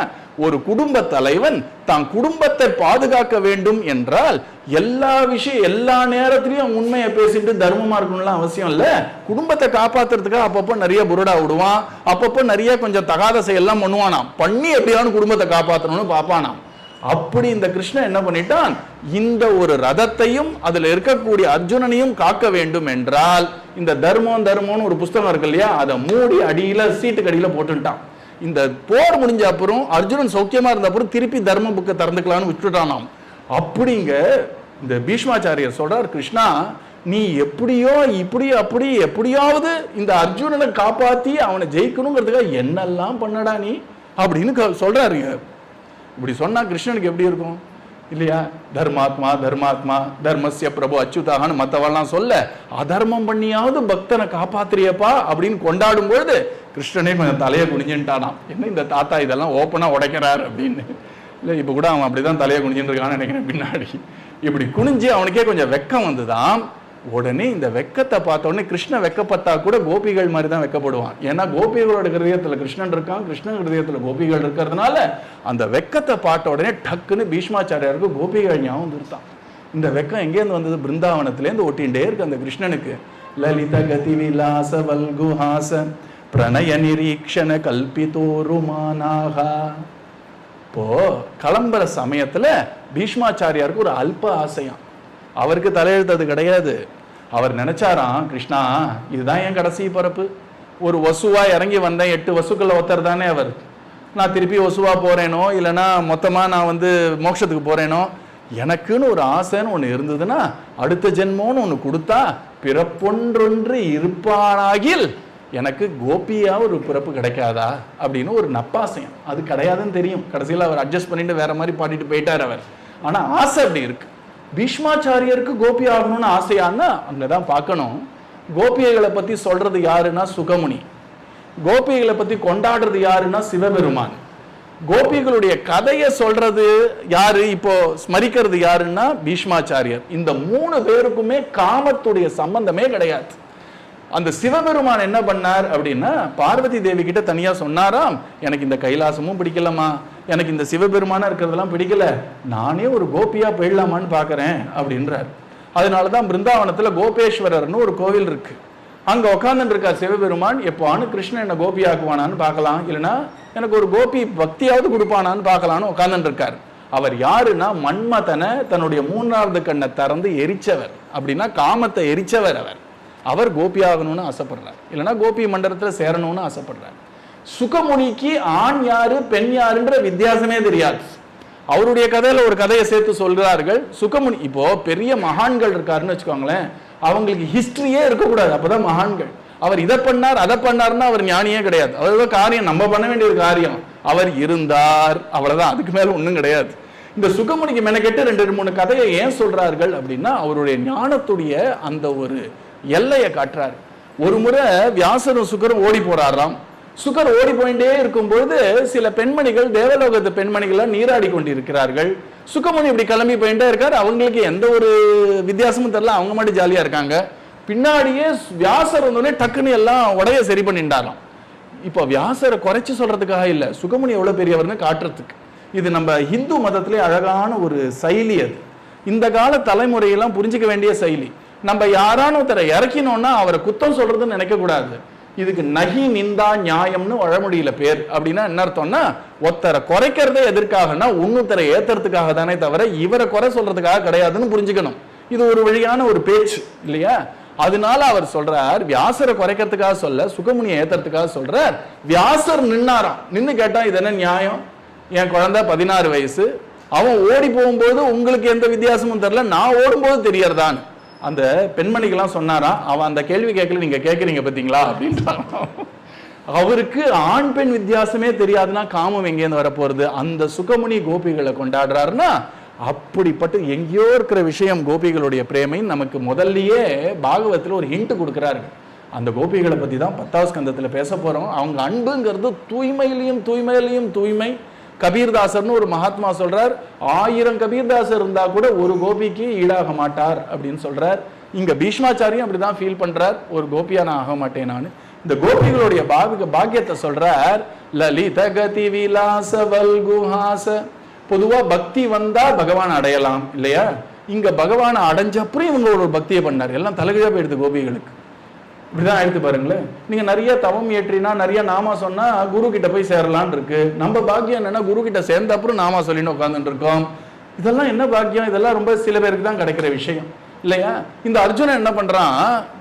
ஒரு குடும்ப தலைவன் தான் குடும்பத்தை பாதுகாக்க வேண்டும் என்றால் எல்லா நேரத்திலையும் உண்மையை பேசிட்டு தர்மமா இருக்கணும்லாம் அவசியம் இல்ல. குடும்பத்தை காப்பாத்துறதுக்காக அப்பப்போ நிறைய புருடா விடுவான், அப்பப்போ நிறைய கொஞ்சம் தகாத செயல்லாம் பண்ணுவானாம், பண்ணி எப்படியாவது குடும்பத்தை காப்பாற்றணும்னு பாப்பானாம். அப்படி இந்த கிருஷ்ணன் என்ன பண்ணிட்டான், இந்த ஒரு ரதத்தையும் அதுல இருக்கக்கூடிய அர்ஜுனனையும் காக்க வேண்டும் என்றால் இந்த தர்மம்னு ஒரு புஸ்தகம் இருக்கு இல்லையா, அதை மூடி அடியில சீட்டுக்கு அடியில போட்டுட்டான். இந்த போர் முடிஞ்ச அப்புறம் அர்ஜுனன் சௌக்கியமா இருந்த அப்புறம் திருப்பி தர்ம புக்கை திறந்துக்கலாம்னு விட்டுட்டானாம். அப்படிங்க இந்த பீஷ்மாச்சாரியர் சொல்றார், கிருஷ்ணா நீ எப்படியோ அப்படி எப்படியாவது இந்த அர்ஜுனனை காப்பாத்தி அவனை ஜெயிக்கணுங்கிறதுக்காக என்னெல்லாம் பண்ணடா நீ அப்படின்னு சொல்றாரு. இப்படி சொன்னா கிருஷ்ணனுக்கு எப்படி இருக்கும்? இல்லையா? தர்மாத்மா தர்மாத்மா தர்மஸ்ய பிரபு அச்சுதான்னு மற்றவெல்லாம் சொல்ல, அதர்மம் பண்ணியாவது பக்தனை காப்பாத்திரியப்பா அப்படின்னு கொண்டாடும் பொழுது கிருஷ்ணனே கொஞ்சம் தலையை குனிஞ்சுட்டானாம். என்ன இந்த தாத்தா இதெல்லாம் ஓப்பனா உடைக்கிறார் அப்படின்னு. இல்லை, இப்போ கூட அவன் அப்படிதான் தலையை குனிஞ்சுட்டு இருக்கான்னு நினைக்கிறேன். பின்னாடி இப்படி குனிஞ்சு அவனுக்கே கொஞ்சம் வெக்கம் வந்துதான். உடனே இந்த வெக்கத்தை பார்த்த உடனே கிருஷ்ணன் வெக்கப்பட்டா கூட கோபிகள் மாதிரி தான் வெக்கப்படுவான். ஏன்னா கோபிகளோட ஹிருதயத்துல கிருஷ்ணன் இருக்கான், கிருஷ்ணன் ஹிருதயத்துல கோபிகள் இருக்கிறதுனால அந்த வெக்கத்தை பார்த்த உடனே டக்குன்னு பீஷ்மாச்சாரியாருக்கு கோபிகள் ஞாபகம் இருந்தான். இந்த வெக்கம் எங்கேருந்து வந்தது? பிருந்தாவனத்திலேருந்து ஒட்டிகிட்டே இருக்கு அந்த கிருஷ்ணனுக்கு. லலித கதி விலாச வல்குஹாச பிரணய நிரீக்ஷண கல்பிதோருமானாக. இப்போ கிளம்புற சமயத்துல பீஷ்மாச்சாரியாருக்கு ஒரு அல்ப ஆசையாம். அவருக்கு தலையெழுத்தது கிடையாது. அவர் நினைச்சாராம், கிருஷ்ணா இதுதான் என் கடைசி பிறப்பு. ஒரு வசுவா இறங்கி வந்தேன், 8 வசுக்கள் ஒருத்தர் தானே அவர். நான் திருப்பி வசுவா போறேனோ இல்லைன்னா மொத்தமா நான் மோட்சத்துக்கு போறேனோ, எனக்குன்னு ஒரு ஆசைன்னு ஒன்று இருந்ததுன்னா அடுத்த ஜென்மோன்னு ஒன்று கொடுத்தா பிறப்பொன்றொன்று இருப்பானாகில் எனக்கு கோபியா ஒரு பிறப்பு கிடைக்காதா அப்படின்னு ஒரு நப்பாசையம். அது கிடையாதுன்னு தெரியும். கடைசியில் அவர் அட்ஜஸ்ட் பண்ணிட்டு வேற மாதிரி பாடிட்டு போயிட்டார் அவர். ஆனா ஆசை அப்படி இருக்கு. பீஷ்மாச்சாரியருக்கு கோபி ஆகணும்னு ஆசையான்னா அங்கதான் பார்க்கணும். கோபிகைகளை பத்தி சொல்றது யாருன்னா சுகமுனி. கோபிகளை பத்தி கொண்டாடுறது யாருன்னா சிவபெருமான். கோபிகளுடைய கதையை சொல்றது யாரு, இப்போ ஸ்மரிக்கிறது யாருன்னா பீஷ்மாச்சாரியர். இந்த 3 பேருக்குமே காமத்துடைய சம்பந்தமே கிடையாது. அந்த சிவபெருமான் என்ன பண்ணார் அப்படின்னா பார்வதி தேவி கிட்ட தனியா சொன்னாராம், எனக்கு இந்த கைலாசமும் பிடிக்கலமா, எனக்கு இந்த சிவபெருமானா இருக்கிறதெல்லாம் பிடிக்கல, நானே ஒரு கோபியா போயிடலாமான்னு பாக்குறேன் அப்படின்றார். அதனாலதான் பிருந்தாவனத்துல கோபேஸ்வரர்னு ஒரு கோவில் இருக்கு. அங்க உட்கார்ந்து இருக்கார் சிவபெருமான். எப்போன்னு கிருஷ்ணன் என்ன கோபி ஆக்குவானான்னு பார்க்கலாம், இல்லைன்னா எனக்கு ஒரு கோபி பக்தியாவது கொடுப்பானான்னு பார்க்கலான்னு உட்கார்ந்து இருக்கார். அவர் யாருன்னா மன்மதனை தன்னுடைய 3வது கண்ணை திறந்து எரிச்சவர். அப்படின்னா காமத்தை எரிச்சவர் அவர். அவர் கோபி ஆகணும்னு ஆசைப்படுறார், இல்லைன்னா கோபி மண்டலத்துல சேரணும்னு ஆசைப்படுறார். சுகமுனிக்கு ஆண் யாரு பெண் யாருன்ற வித்தியாசமே தெரியாது. அவருடைய கதையில ஒரு கதையை சேர்த்து சொல்கிறார்கள். சுகமுனி இப்போ பெரிய மகான்கள் இருக்காருன்னு வச்சுக்கோங்களேன், அவங்களுக்கு ஹிஸ்டரியே இருக்கக்கூடாது, அப்பதான் மகான்கள். அவர் இதை பண்ணார் அதை பண்ணார்னா அவர் ஞானியே கிடையாது. அவர் காரியம் நம்ம பண்ண வேண்டிய ஒரு காரியம், அவர் இருந்தார், அவ்வளவுதான், அதுக்கு மேல ஒண்ணும் கிடையாது. இந்த சுகமுனிக்கு மெனக்கெட்டு 2-3 கதையை ஏன் சொல்றார்கள் அப்படின்னா அவருடைய ஞானத்துடைய அந்த ஒரு எல்லையை காட்டுறாரு. ஒரு முறை வியாசரும் சுகரும் ஓடி போறாராம். சுகர் ஓடி போயிட்டே இருக்கும் பொழுது சில பெண்மணிகள், தேவலோகத்து பெண்மணிகள் நீராடி கொண்டிருக்கிறார்கள். சுகமுனி இப்படி கிளம்பி போயிட்டே இருக்காரு. அவங்களுக்கு எந்த ஒரு வித்தியாசமும் தெரியல, அவங்க மட்டும் ஜாலியா இருக்காங்க. பின்னாடியே வியாசர் வந்தோடனே டக்குன்னு எல்லாம் உடைய சரி பண்ணிட்டாராம். இப்போ வியாசரை குறைச்சு சொல்றதுக்காக இல்ல, சுகமுனி எவ்வளவு பெரியவர்னு காட்டுறதுக்கு. இது நம்ம ஹிந்து மதத்திலே அழகான ஒரு செயலி. அது இந்த கால தலைமுறையெல்லாம் புரிஞ்சுக்க வேண்டிய செயலி. நம்ம யாரான ஒருத்தரை இறக்கினோம்னா அவரை குத்தம் சொல்றதுன்னு நினைக்க கூடாது. இதுக்கு நகி நிந்தா நியாயம்னு வழமொழியில பேர். அப்படின்னா என்ன அர்த்தம்னா, ஒருத்தரை குறைக்கிறதே எதற்காகனா இன்னொருத்தரை ஏத்துறதுக்காக தானே தவிர இவரை குறை சொல்றதுக்காக கிடையாதுன்னு புரிஞ்சுக்கணும். இது ஒரு வழியான ஒரு பேச்சு இல்லையா? அதனால அவர் சொல்றார், வியாசரை குறைக்கிறதுக்காக சொல்ல, சுகமுனியை ஏத்துறதுக்காக சொல்றார். வியாசர் நின்னாராம். நின்னு கேட்டா இது என்ன நியாயம்? என் குழந்தை 16 வயசு, அவன் ஓடி போகும்போது உங்களுக்கு எந்த வித்தியாசமும் தெரியல, நான் ஓடும்போது தெரியறதான். அந்த பெண்மணிக்கெல்லாம் சொன்னாரா, அவன் அந்த கேள்வி கேட்கல, நீங்க கேட்கறீங்க பாத்தீங்களா அப்படின்றான். அவருக்கு ஆண் பெண் வித்தியாசமே தெரியாதுன்னா காமம் எங்கேருந்து வரப்போறது? அந்த சுகமுனி கோபிகளை கொண்டாடுறாருன்னா அப்படிப்பட்ட எங்கேயோ இருக்கிற விஷயம் கோபிகளுடைய பிரேமை நமக்கு முதல்லயே பாகவத்துல ஒரு ஹிண்ட் கொடுக்கிறாரு. அந்த கோபிகளை பத்தி தான் 10வது ஸ்கந்தத்துல பேச போறோம். அவங்க அன்புங்கிறது தூய்மையிலையும் தூய்மையிலையும் தூய்மை. கபீர்தாசர்னு ஒரு மகாத்மா சொல்றார், 1000 கபீர்தாசர் இருந்தா கூட ஒரு கோபிக்கு ஈடாக மாட்டார் அப்படின்னு சொல்றார். இங்க பீஷ்மாச்சாரியும் அப்படிதான் ஃபீல் பண்றார், ஒரு கோபியா நான் ஆக மாட்டேன் நான். இந்த கோபிகளுடைய பாக்கியத்தை சொல்றார். லலித கதி விலாச வல்குஹாச. பொதுவா பக்தி வந்தா பகவான் அடையலாம் இல்லையா? இங்க பகவானை அடைஞ்ச அப்புறம் இவங்களோட ஒரு பக்தியை பண்ணார். எல்லாம் தலைகீழா போயிடுது கோபிகளுக்கு. இப்படிதான் எடுத்து பாருங்களேன். நீங்க நிறைய தவம் ஏற்றினா, நிறைய நாமா சொன்னா குரு கிட்ட போய் சேரலான் இருக்கு. நம்ம பாக்கியம் என்னன்னா குரு கிட்ட சேர்ந்த அப்புறம் நாமா சொல்லின்னு உட்காந்துட்டு இருக்கோம். இதெல்லாம் என்ன பாக்கியம்? இதெல்லாம் ரொம்ப சில பேருக்கு தான் கிடைக்கிற விஷயம் இல்லையா? இந்த அர்ஜுனன் என்ன பண்றான்,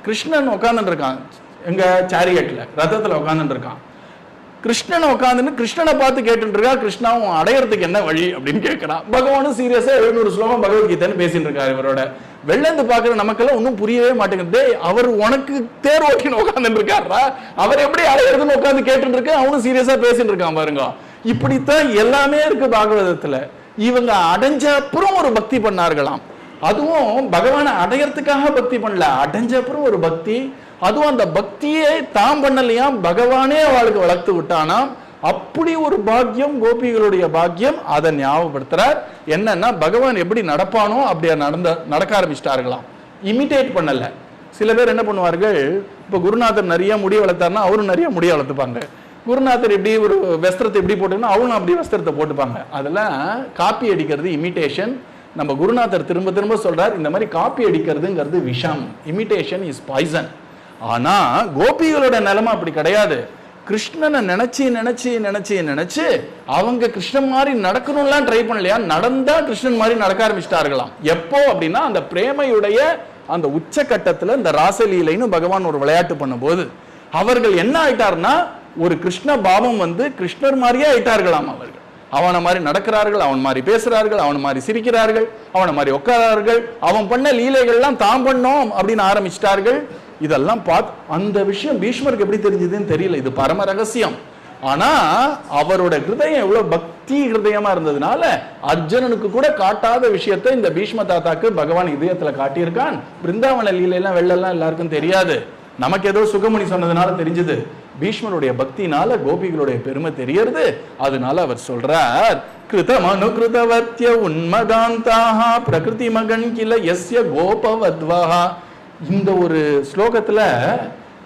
கிருஷ்ணன் உட்காந்துட்டு இருக்கான், எங்க சாரியட்ல ரதத்துல உட்காந்துட்டு இருக்கான். கிருஷ்ணனை உட்காந்துன்னு கிருஷ்ணனை பார்த்து கேட்டு இருக்கா, கிருஷ்ணாவும் அடையறதுக்கு என்ன வழி அப்படின்னு கேட்கிறான். பகவானும் சீரியஸா 700 ஸ்லோகம் பகவத்கீதைன்னு பேசிட்டு இருக்காரு. இவரோட வெள்ளந்து பாக்குற நமக்கெல்லாம் ஒன்னும் புரியவே மாட்டேங்குது. அவர் உனக்கு தேர் ஓட்டின்னு உட்காந்துட்டு இருக்காரா, அவர் எப்படி அடையிறதுன்னு உட்காந்து கேட்டு இருக்கு, அவனும் சீரியஸா பேசிட்டு இருக்கான் பாருங்க. இப்படித்தான் எல்லாமே இருக்கு பாகவதத்துல. இவங்க அடைஞ்ச அப்புறம் ஒரு பக்தி பண்ணார்களாம். அதுவும் பகவானை அடையறதுக்காக பக்தி பண்ணல, அடைஞ்ச அப்புறம் ஒரு பக்தி. அதுவும் அந்த பக்தியை தாம் பண்ணலையாம், பகவானே அவளுக்கு வளர்த்து விட்டானாம். அப்படி ஒரு பாக்கியம் கோபிகளுடைய பாக்கியம். அதை ஞாபகப்படுத்துறார். என்னன்னா பகவான் எப்படி நடப்பானோ அப்படியே நடக்க ஆரம்பிச்சிட்டார்களாம். இமிடேட் பண்ணல. சில பேர் என்ன பண்ணுவார்கள், இப்ப குருநாதர் நிறைய முடி வளர்த்தாருன்னா அவரும் நிறைய முடிய வளர்த்துப்பாங்க. குருநாதர் இப்படி ஒரு வஸ்திரத்தை எப்படி போட்டுன்னா அவனும் அப்படி வஸ்திரத்தை போட்டுப்பாங்க. அதெல்லாம் காப்பி அடிக்கிறது, இமிடேஷன். நம்ம குருநாதர் திரும்ப திரும்ப சொல்றார், இந்த மாதிரி காப்பி அடிக்கிறதுங்கிறது விஷம், இமிடேஷன் இஸ் பாய்சன். ஆனா கோபிகளோட நிலைமை அப்படி கிடையாது. கிருஷ்ணனை நினைச்சு நினைச்சு நினைச்சு நினைச்சு அவங்க கிருஷ்ணன் மாதிரி நடக்கணும்லாம் ட்ரை பண்ணலையா, நடந்தா கிருஷ்ணன் மாதிரி நடக்க ஆரம்பிச்சிட்டார்களாம். எப்போ அப்படின்னா அந்த பிரேமையுடைய அந்த உச்சகட்டத்துல இந்த ராசலீலைன்னு பகவான் ஒரு விளையாட்டு பண்ணும்போது அவர்கள் என்ன ஆயிட்டார்னா ஒரு கிருஷ்ண பாவம் வந்து கிருஷ்ணர் மாதிரியே ஆயிட்டார்களாம். அவர்கள் அவனை மாதிரி நடக்கிறார்கள், அவன் மாதிரி பேசுறார்கள், அவன் மாதிரி சிரிக்கிறார்கள், அவனை மாதிரி உட்காரார்கள், அவன் பண்ண லீலைகள்லாம் தாம் பண்ணோம் அப்படின்னு ஆரம்பிச்சிட்டார்கள். இதெல்லாம் பார்த்து அந்த விஷயம் பீஷ்மருக்கு எப்படி தெரிஞ்சதுன்னு தெரியல, இது பரம ரகசியம். ஆனா அவரோட ஹிருதயம் எவ்வளவு பக்தி ஹிருதயமா இருந்ததுனால அர்ஜுனனுக்கு கூட காட்டாத விஷயத்தை இந்த பீஷ்ம தாத்தாக்கு பகவான் இதயத்துல காட்டியிருக்கான். பிருந்தாவன லீலையெல்லாம் வெள்ளெல்லாம் எல்லாருக்கும் தெரியாது, நமக்கு ஏதோ சுகமணி சொன்னதுனால தெரிஞ்சது. பீஷ்மருடைய பக்தினால கோபிகளுடைய பெருமை தெரியறது. அதனால அவர் சொல்றார், கிருதமனு கிருதவத்ய உன்மகாந்தாக பிரகிருதி மகன் கில யஸ்ய கோபவத்வஹா. இந்த ஒரு ஸ்லோகத்துல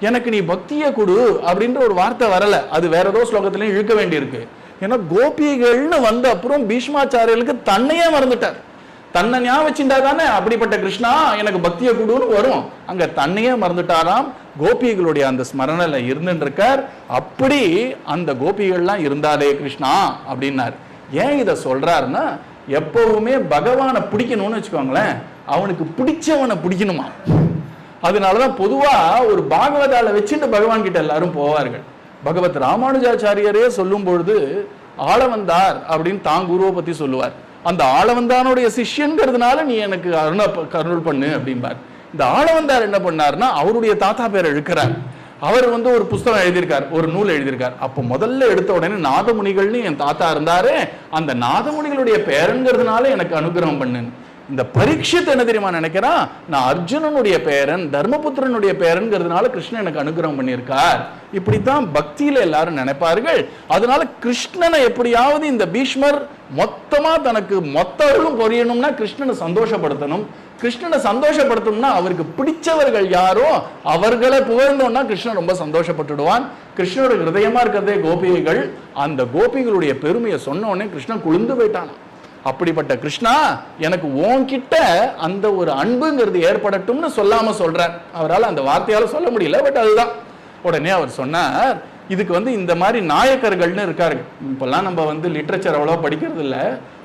எனக்கு நீ பக்தியை கொடு அப்படின்ற ஒரு வார்த்தை வரல, அது வேற ஏதோ ஸ்லோகத்திலையும் இழுக்க வேண்டியிருக்கு. ஏன்னா கோபிகள்னு வந்த அப்புறம் பீஷ்மாச்சாரியர்களுக்கு தன்னையே மறந்துட்டார். தன்னை ஞாபகம் வச்சுட்டா தானே அப்படிப்பட்ட கிருஷ்ணா எனக்கு பக்தியை கொடுன்னு வரும். அங்க தன்னையே மறந்துட்டாராம். கோபிகளுடைய அந்த ஸ்மரணில இருந்துட்டு இருக்கார். அப்படி அந்த கோபிகள்லாம் இருந்தாலே கிருஷ்ணா அப்படின்னார். ஏன் இதை சொல்றாருன்னா எப்பவுமே பகவானை பிடிக்கணும்னு வச்சுக்கோங்களேன், அவனுக்கு பிடிச்சவனை பிடிக்கணுமா. அதனாலதான் பொதுவா ஒரு பாகவதால வச்சுட்டு பகவான் கிட்ட எல்லாரும் போவார்கள். பகவத் ராமானுஜாச்சாரியரே சொல்லும் பொழுது ஆளவந்தார் அப்படின்னு தான் குருவை பத்தி சொல்லுவார். அந்த ஆளவந்தானுடைய சிஷ்யன்கிறதுனால நீ எனக்கு கருணை பண்ணு அப்படின்பார். இந்த ஆளவந்தார் என்ன பண்ணார்னா அவருடைய தாத்தா பேரை இழுக்கிறார். அவர் ஒரு புஸ்தகம் எழுதியிருக்கார், ஒரு நூல் எழுதியிருக்கார். அப்போ முதல்ல எடுத்த உடனே நாதமுனிகள்னு என் தாத்தா இருந்தாரு, அந்த நாதமுனிகளுடைய பேரன்கிறதுனால எனக்கு அனுகிரகம் பண்ணுன்னு. இந்த பரீட்சித் என்ன தெரியுமா நினைக்கிறான், நான் அர்ஜுனனுடைய பேரன் தர்மபுத்திரனுடைய பேரன்கிறதுனால கிருஷ்ணன் எனக்கு அனுகிரகம் பண்ணியிருக்கார். இப்படித்தான் பக்தியில எல்லாரும் நினைப்பார்கள். அதனால கிருஷ்ணனை எப்படியாவது இந்த பீஷ்மர் மொத்தமா தனக்கு மொத்தவர்களும் பொரியணும்னா கிருஷ்ணனை சந்தோஷப்படுத்தணும். கிருஷ்ணனை சந்தோஷப்படுத்தணும்னா அவருக்கு பிடிச்சவர்கள் யாரோ அவர்களை புகழ்ந்தோம்னா கிருஷ்ணன் ரொம்ப சந்தோஷப்பட்டுடுவான். கிருஷ்ணனோட ஹிருதயமா இருக்கிறதே கோபிகைகள். அந்த கோபிகளுடைய பெருமையை சொன்ன உடனே கிருஷ்ணன் குளிர்ந்து போயிட்டான். அப்படிப்பட்ட கிருஷ்ணா எனக்கு உன்கிட்ட அந்த ஒரு அன்புங்கிறது ஏற்படட்டும்னு சொல்லாம சொல்றார். அவரால் அந்த வார்த்தையால சொல்ல முடியல, பட் அதுதான். உடனே அவர் சொன்னார், இதுக்கு இந்த மாதிரி நாயக்கர்கள்னு இருக்காரு. இப்பெல்லாம் நம்ம லிட்ரேச்சர் அவ்வளோ படிக்கிறது இல்லை.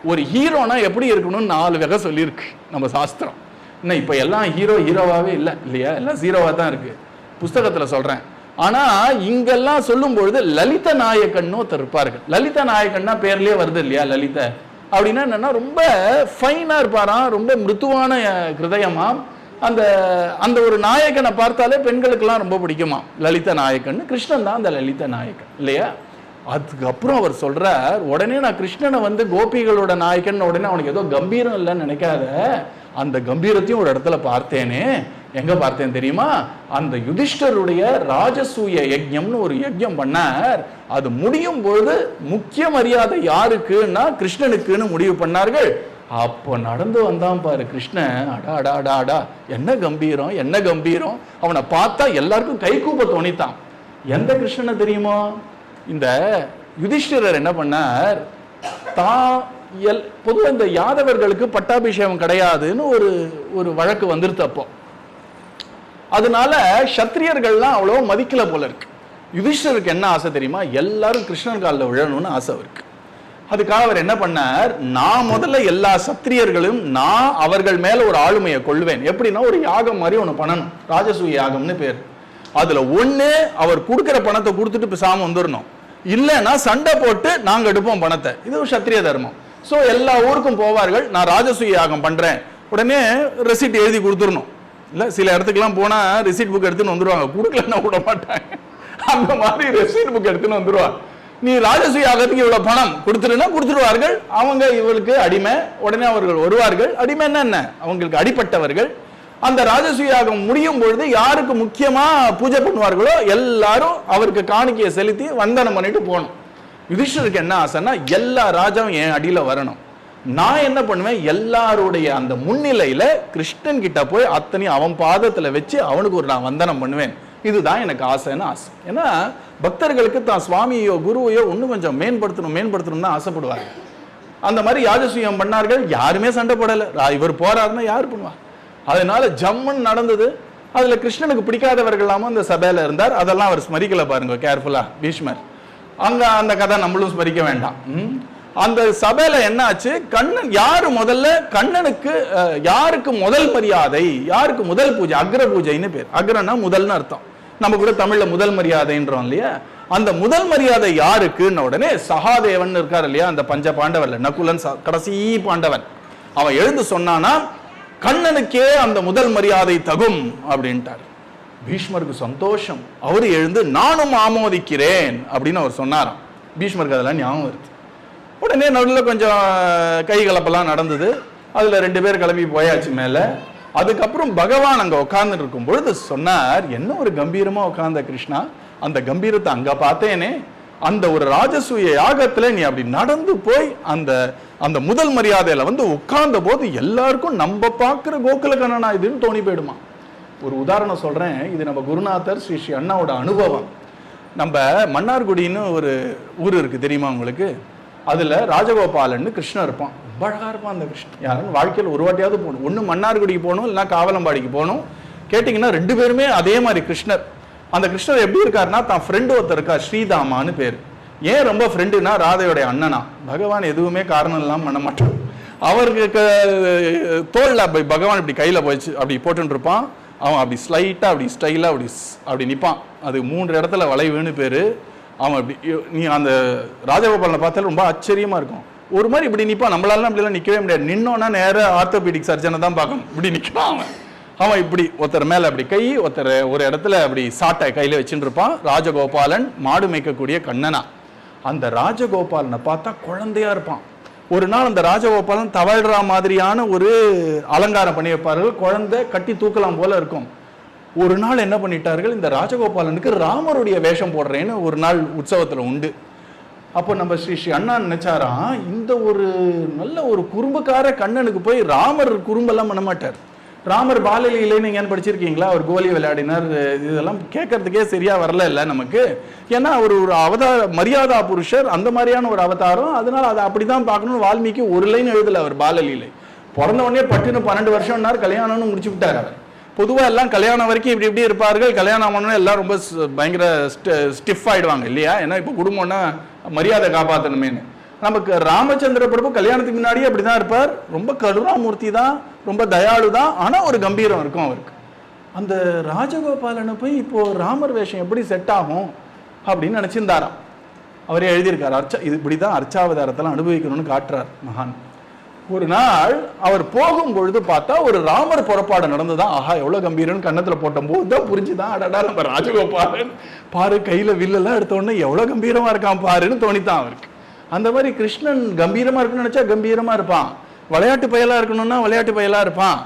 ஒரு ஹீரோனா எப்படி இருக்கணும்னு 4 வகை சொல்லியிருக்கு நம்ம சாஸ்திரம். இன்னும் இப்போ எல்லாம் ஹீரோவாகவே இல்லை இல்லையா, எல்லாம் ஜீரோவாக தான் இருக்கு. புஸ்தகத்தில் சொல்றேன். ஆனா இங்கெல்லாம் சொல்லும் பொழுது லலித நாயக்கன்னு ஒருத்தர் இருப்பார்கள். லலித நாயக்கன்னா பேர்லயே வருது இல்லையா, லலித அப்படின்னா என்னன்னா ரொம்ப ஃபைனா இருப்பாராம், ரொம்ப மிருதுவான ஹிருதயமாம். அந்த அந்த ஒரு நாயக்கனை பார்த்தாலே பெண்களுக்கெல்லாம் ரொம்ப பிடிக்குமா, லலித நாயக்கன். கிருஷ்ணன் தான் அந்த லலித நாயக்கன் இல்லையா. அதுக்கப்புறம் அவர் சொல்றார், உடனே நான் கிருஷ்ணனை கோபிகளோட நாயக்கன் உடனே அவனுக்கு ஏதோ கம்பீரம் இல்லைன்னு நினைக்காத, அந்த கம்பீரத்தையும் ஒரு இடத்துல பார்த்தேனே. எங்க பார்த்தேன் தெரியுமா, அந்த யுதிஷ்டருடைய ராஜசூய யஜ்யம்னு ஒரு யஜ்யம் பண்ணார். அது முடியும் பொழுது முக்கிய மரியாதை யாருக்குன்னா கிருஷ்ணனுக்குன்னு முடிவு பண்ணார்கள். அப்போ நடந்து வந்தான் பாரு கிருஷ்ணன், அடா அடா அடா அடா என்ன கம்பீரம் என்ன கம்பீரம். அவனை பார்த்தா எல்லாருக்கும் கை கூப்ப தோணித்தான். எந்த கிருஷ்ணனை தெரியுமா, இந்த யுதிஷ்டிரர் என்ன பண்ணார், பொதுவாக இந்த யாதவர்களுக்கு பட்டாபிஷேகம் கிடையாதுன்னு ஒரு வழக்கு வந்துருது. அப்போ அதனால சத்திரியர்கள்லாம் அவ்வளோ மதிக்கல போல இருக்கு. யுதிஷ்டருக்கு என்ன ஆசை தெரியுமா, எல்லாரும் கிருஷ்ணன் காலில் விழணும்னு ஆசை இருக்கு. அதுக்காக அவர் என்ன பண்ணார், நான் முதல்ல எல்லா சத்திரியர்களும் நான் அவர்கள் மேல ஒரு ஆளுமையை கொள்வேன். எப்படின்னா ஒரு யாகம் மாதிரி ஒன்று பண்ணணும், ராஜசூய யாகம்னு பேர். அதுல ஒண்ணு அவர் கொடுக்கிற பணத்தை கொடுத்துட்டு பேசாம வந்துடணும், இல்லைன்னா சண்டை போட்டு நாங்க எடுப்போம் பணத்தை. இது ஒரு சத்திரிய தர்மம். ஸோ எல்லா ஊருக்கும் போவார்கள், நான் ராஜசூய யாகம் பண்றேன், உடனே ரெசிப்ட் எழுதி கொடுத்துடணும். இல்லை சில இடத்துக்குலாம் போனால் ரிசீட் புக் எடுத்துன்னு வந்துடுவாங்க, கொடுக்கலன்னா விட மாட்டாங்க. அந்த மாதிரி ரெசிப்ட் புக் எடுத்துன்னு வந்துடுவாங்க. நீ ராஜசூய யாகத்துக்கு இவ்வளவு பணம் கொடுத்துருன்னா கொடுத்துருவார்கள். அவங்க இவளுக்கு அடிமை, உடனே அவர்கள் வருவார்கள். அடிமைன்னா என்ன, அவங்களுக்கு அடிப்பட்டவர்கள். அந்த ராஜசூய யாகம் முடியும் பொழுது யாருக்கு முக்கியமா பூஜை பண்ணுவார்களோ எல்லாரும் அவருக்கு காணிக்கையை செலுத்தி வந்தனம் பண்ணிட்டு போகணும். யுதிஷ்டருக்கு என்ன ஆசைன்னா எல்லா ராஜாவும் என் அடியில வரணும். நான் என்ன பண்ணுவேன், எல்லாருடைய அந்த முன்னிலையில கிருஷ்ணன் கிட்ட போய் அத்தனையும் அவன் பாதத்துல வச்சு அவனுக்கு ஒரு நான் வந்தனம் பண்ணுவேன். இதுதான் எனக்கு ஆசைன்னு ஆசை. ஏன்னா பக்தர்களுக்கு தான் சுவாமியோ குருவையோ இன்னும் கொஞ்சம் மேம்படுத்தணும் தான் ஆசைப்படுவாங்க. அந்த மாதிரி யாஜசூயம் பண்ணார்கள். யாருமே சண்டை போடல. இவர் போறாருன்னா யார் பண்ணுவா? அதனால ஜம்முன்னு நடந்தது. அதுல கிருஷ்ணனுக்கு பிடிக்காதவர்களாம அந்த சபையில இருந்தார். அதெல்லாம் அவர் ஸ்மரிக்கல பாருங்க கேர்ஃபுல்லா பீஷ்மர். அங்க அந்த கதை நம்மளும் ஸ்மரிக்க வேண்டாம். அந்த சபையில என்ன ஆச்சு, கண்ணன் யாரு முதல்ல, கண்ணனுக்கு யாருக்கு முதல் மரியாதை, யாருக்கு முதல் பூஜை, அக்ர பூஜைன்னு பேர். அக்ரன்னா முதல்னு அர்த்தம். நம்ம கூட தமிழ்ல முதல் மரியாதைன்றோம் இல்லையா, அந்த முதல் மரியாதை யாருக்குன்னு உடனே சகாதேவன் இருக்கார் இல்லையா, அந்த பஞ்ச பாண்டவர்ல நகுலன் கடைசி பாண்டவன், அவன் எழுந்து சொன்னானா கண்ணனுக்கே அந்த முதல் மரியாதை தகும் அப்படின்ட்டார். பீஷ்மருக்கு சந்தோஷம். அவரு எழுந்து நானும் ஆமோதிக்கிறேன் அப்படின்னு அவர் சொன்னாராம். பீஷ்மருக்கு அதெல்லாம் ஞாபகம் வருது. உடனே நடுவில் கொஞ்சம் கை கலப்பெல்லாம் நடந்தது. அதுல 2 பேர் கிளம்பி போயாச்சு மேல. அதுக்கப்புறம் பகவான் அங்க உட்கார்ந்து இருக்கும் பொழுது சொன்னார், என்ன ஒரு கம்பீரமா உட்கார்ந்த கிருஷ்ணா, அந்த கம்பீரத்தை அங்க பார்த்தேனே, அந்த ஒரு ராஜசூய யாகத்துல நீ அப்படி நடந்து போய் அந்த அந்த முதல் மரியாதையில வந்து உட்கார்ந்த போது எல்லாருக்கும் நம்ம பார்க்கிற கோகுல கண்ணனா இதுன்னு தோணி போயிடுமா. ஒரு உதாரணம் சொல்றேன். இது நம்ம குருநாதர் ஸ்ரீ ஸ்ரீ அண்ணாவோட அனுபவம். நம்ம மன்னார்குடின்னு ஒரு ஊர் இருக்கு தெரியுமா உங்களுக்கு? அதுல ராஜகோபாலன்னு கிருஷ்ணன் இருப்பான். ரொம்ப அழகா இருப்பான் அந்த கிருஷ்ணன். யாரும் வாழ்க்கையில் ஒரு வாட்டியாவது போகணும். ஒண்ணு மன்னார்குடிக்கு போகணும், இல்லைன்னா காவலம்பாடிக்கு போகணும். கேட்டீங்கன்னா 2 பேருமே அதே மாதிரி கிருஷ்ணர். அந்த கிருஷ்ணர் எப்படி இருக்காருன்னா, தான் ஃப்ரெண்டு ஒருத்தர் இருக்கா, ஸ்ரீதாமான்னு பேர். ஏன் ரொம்ப ஃப்ரெண்டுனா, ராதையோடைய அண்ணனா. பகவான் எதுவுமே காரணம் இல்லாம பண்ண மாட்டான். அவருக்கு தோல்ல பகவான் இப்படி கையில போயிடுச்சு அப்படி போட்டுன்னு இருப்பான். அவன் அப்படி ஸ்லைட்டா அப்படி ஸ்டைலா அப்படி நிற்பான். அது 3 இடத்துல வளைவுன்னு பேரு. அவன் அப்படி, நீ அந்த ராஜகோபாலனை பார்த்தாலும் ரொம்ப ஆச்சரியமா இருக்கும். ஒரு மாதிரி இப்படி நிற்பான். நம்மளால அப்படிலாம் நிற்கவே முடியாது. நின்னோன்னா நேரம் ஆர்த்தோபீடிக் சர்ஜனை தான் பார்க்கணும். இப்படி நிற்கிறான் அவன் இப்படி ஒருத்தர் மேல அப்படி கை, ஒருத்தர் ஒரு இடத்துல அப்படி சாட்டை கையில வச்சுட்டு இருப்பான். ராஜகோபாலன் மாடு மேய்க்கக்கூடிய கண்ணனா. அந்த ராஜகோபாலனை பார்த்தா குழந்தையா இருப்பான். ஒரு நாள் அந்த ராஜகோபாலன் தவழ்ற மாதிரியான ஒரு அலங்காரம் பண்ணி வைப்பார்கள். குழந்தை கட்டி தூக்கலாம் போல இருக்கும். ஒரு நாள் என்ன பண்ணிட்டார்கள், இந்த ராஜகோபாலனுக்கு ராமருடைய வேஷம் போடுறேன்னு ஒரு நாள் உற்சவத்துல உண்டு. அப்போ நம்ம ஸ்ரீ ஸ்ரீ அண்ணா நினைச்சாராம், இந்த ஒரு நல்ல ஒரு குறும்புக்கார கண்ணனுக்கு போய் ராமர் குறும்பெல்லாம் பண்ண மாட்டார். ராமர் பாலலீலை நீங்க படிச்சிருக்கீங்களா? அவர் கோலி விளையாடினார். இதெல்லாம் கேட்கறதுக்கே சரியா வரல இல்லை நமக்கு. ஏன்னா அவர் ஒரு அவதார மரியாதா புருஷர், அந்த மாதிரியான ஒரு அவதாரம். அதனால அதை அப்படிதான் பார்க்கணும்னு வால்மீகி ஒரு லைன் எழுதல. அவர் பாலலீலை பிறந்த உடனே பட்டுன்னு 12 வருஷம்னார், கல்யாணம்னு முடிச்சு விட்டார். அவர் பொதுவா எல்லாம் கல்யாணம் வரைக்கும் இப்படி இப்படி இருப்பார்கள். கல்யாணம் ஆனோன்னா எல்லாம் ரொம்ப பயங்கர ஸ்டிஃப் ஆயிடுவாங்க இல்லையா? ஏன்னா இப்போ குடும்பம்னா மரியாதை காப்பாற்றணுமேனு. நமக்கு ராமச்சந்திர பிரபு கல்யாணத்துக்கு முன்னாடியே அப்படிதான் இருப்பார். ரொம்ப கருணாமூர்த்தி தான், ரொம்ப தயாளு தான். ஆனா ஒரு கம்பீரம் இருக்கும் அவருக்கு. அந்த ராஜகோபாலனை போய் இப்போ ராமர் வேஷம் எப்படி செட் ஆகும் அப்படின்னு நினைச்சிருந்தாராம். அவரே எழுதியிருக்காரு. இது இப்படிதான் அர்ச்சாவதாரத்தெல்லாம் அனுபவிக்கணும்னு காட்டுறார் மகான். ஒரு நாள் அவர் போகும் பொழுது பார்த்தா ஒரு ராமர் புறப்பாடு நடந்துதான். ஆஹா எவ்வளவு கம்பீரம்னு கண்ணத்துல போட்ட போது தான் புரிஞ்சுதான், அடடா நம்ம ராஜகோபாலன் பாரு கையில வில்லெல்லாம் எடுத்த உடனே எவ்வளவு கம்பீரமா இருக்கான் பாருன்னு தோணித்தான் அவருக்கு. அந்த மாதிரி கிருஷ்ணன் கம்பீரமா இருக்கணும்னு நினைச்சா கம்பீரமா இருப்பான். விளையாட்டு பயலா இருக்கணும்னா விளையாட்டு பயலா இருப்பான்.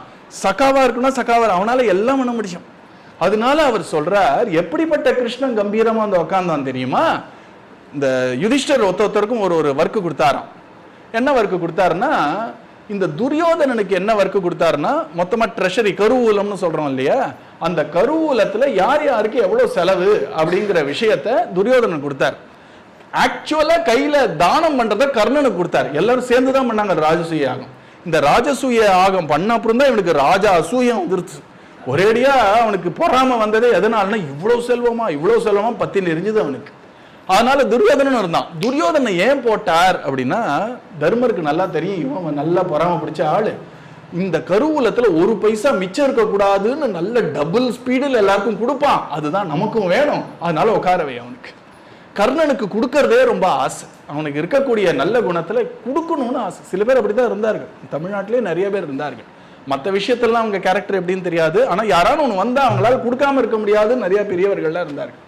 சகாவா இருக்கணும்னா சகாவா. அவனால எல்லாம் பண்ண முடியும். அதனால அவர் சொல்றார், எப்படிப்பட்ட கிருஷ்ணன் கம்பீரமா வந்து உட்கார்ந்தான் தெரியுமா? இந்த யுதிஷ்டர் ஒருத்தருக்கும் ஒரு ஒர்க்கு கொடுத்தாராம். என்ன ஒர்க்கு கொடுத்தாருன்னா, இந்த துரியோதனனுக்கு என்ன ஒர்க்கு கொடுத்தாருன்னா, மொத்தமா ட்ரெஷரி கருவூலம்னு சொல்றோம் இல்லையா, அந்த கருவூலத்துல யார் யாருக்கு எவ்வளவு செலவு அப்படிங்கிற விஷயத்த துரியோதனன் கொடுத்தார். ஆக்சுவலா கையில தானம் பண்றத கர்ணனுக்கு கொடுத்தாரு. எல்லாரும் சேர்ந்துதான் பண்ணாங்க ராஜசூய யாகம். இந்த ராஜசூய யாகம் பண்ண அப்புறம் தான் இவனுக்கு ராஜா அசூயம் வந்துருச்சு. ஒரேடியா அவனுக்கு பொறாம வந்ததே எதனாலன்னா, இவ்வளவு செல்வமா பத்தி நெறிஞ்சது அவனுக்கு. அதனால துரியோதனன் இருந்தான். துரியோதனை ஏன் போட்டார் அப்படின்னா, தர்மருக்கு நல்லா தெரியும் இவன் நல்லா பொறாம பிடிச்ச ஆளு. இந்த கருவூலத்துல 1 பைசா மிச்சம் இருக்க கூடாதுன்னு நல்ல டபுள் ஸ்பீடில் எல்லாருக்கும் கொடுப்பான். அதுதான் நமக்கும் வேணும். அதனால உட்காரவே அவனுக்கு. கர்ணனுக்கு கொடுக்கறதே ரொம்ப ஆசை. அவனுக்கு இருக்கக்கூடிய நல்ல குணத்துல கொடுக்கணும்னு ஆசை. சில பேர் அப்படிதான் இருந்தார்கள். தமிழ்நாட்டிலே நிறைய பேர் இருந்தார்கள். மற்ற விஷயத்தெல்லாம் அவங்க கேரக்டர் எப்படின்னு தெரியாது. ஆனா யாராலும் ஒண்ணு வந்தா அவங்களால கொடுக்காம இருக்க முடியாதுன்னு நிறைய பெரியவர்கள்லாம் இருந்தார்கள்.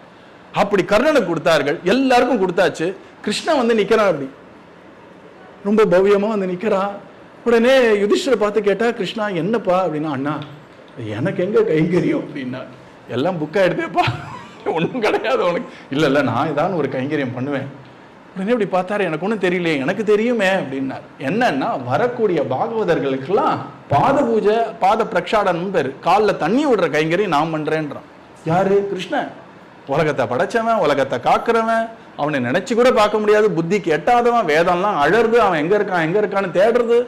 அப்படி கர்ணனுக்கு கொடுத்தார்கள். எல்லாருக்கும் கொடுத்தாச்சு. கிருஷ்ணன் வந்து நிக்கிறான், அப்படி ரொம்ப பவ்யமா வந்து நிக்கிறான். உடனே யுதிஷ்டரை பார்த்து கேட்டா, கிருஷ்ணா என்னப்பா அப்படின்னா, அண்ணா எனக்கு எங்க கைங்கரியம் அப்படின்னா, எல்லாம் புக்கா எடுத்தேப்பா, ஒன்றும் கிடையாது உனக்கு. இல்லை நான் ஏதாவது ஒரு கைங்கரியம் பண்ணுவேன். உடனே இப்படி பார்த்தாரு, எனக்கு ஒன்றும் தெரியலையே. எனக்கு தெரியுமே அப்படின்னார். என்னன்னா, வரக்கூடிய பாகவதர்களுக்கெல்லாம் பாத பூஜை, பாத பிரக்ஷாடனம் பேரு, காலில் தண்ணி விடுற கைங்கரி நான் பண்றேன்றான். யாரு? கிருஷ்ணன். உலகத்தை படைச்சவன், உலகத்தை காக்குறவன், அவனை நினைச்சு கூட பார்க்க முடியாது, புத்திக்கு எட்டாதவன், வேதம்லாம் அழறது, அவன் எங்க இருக்கான்னு தேடுறது.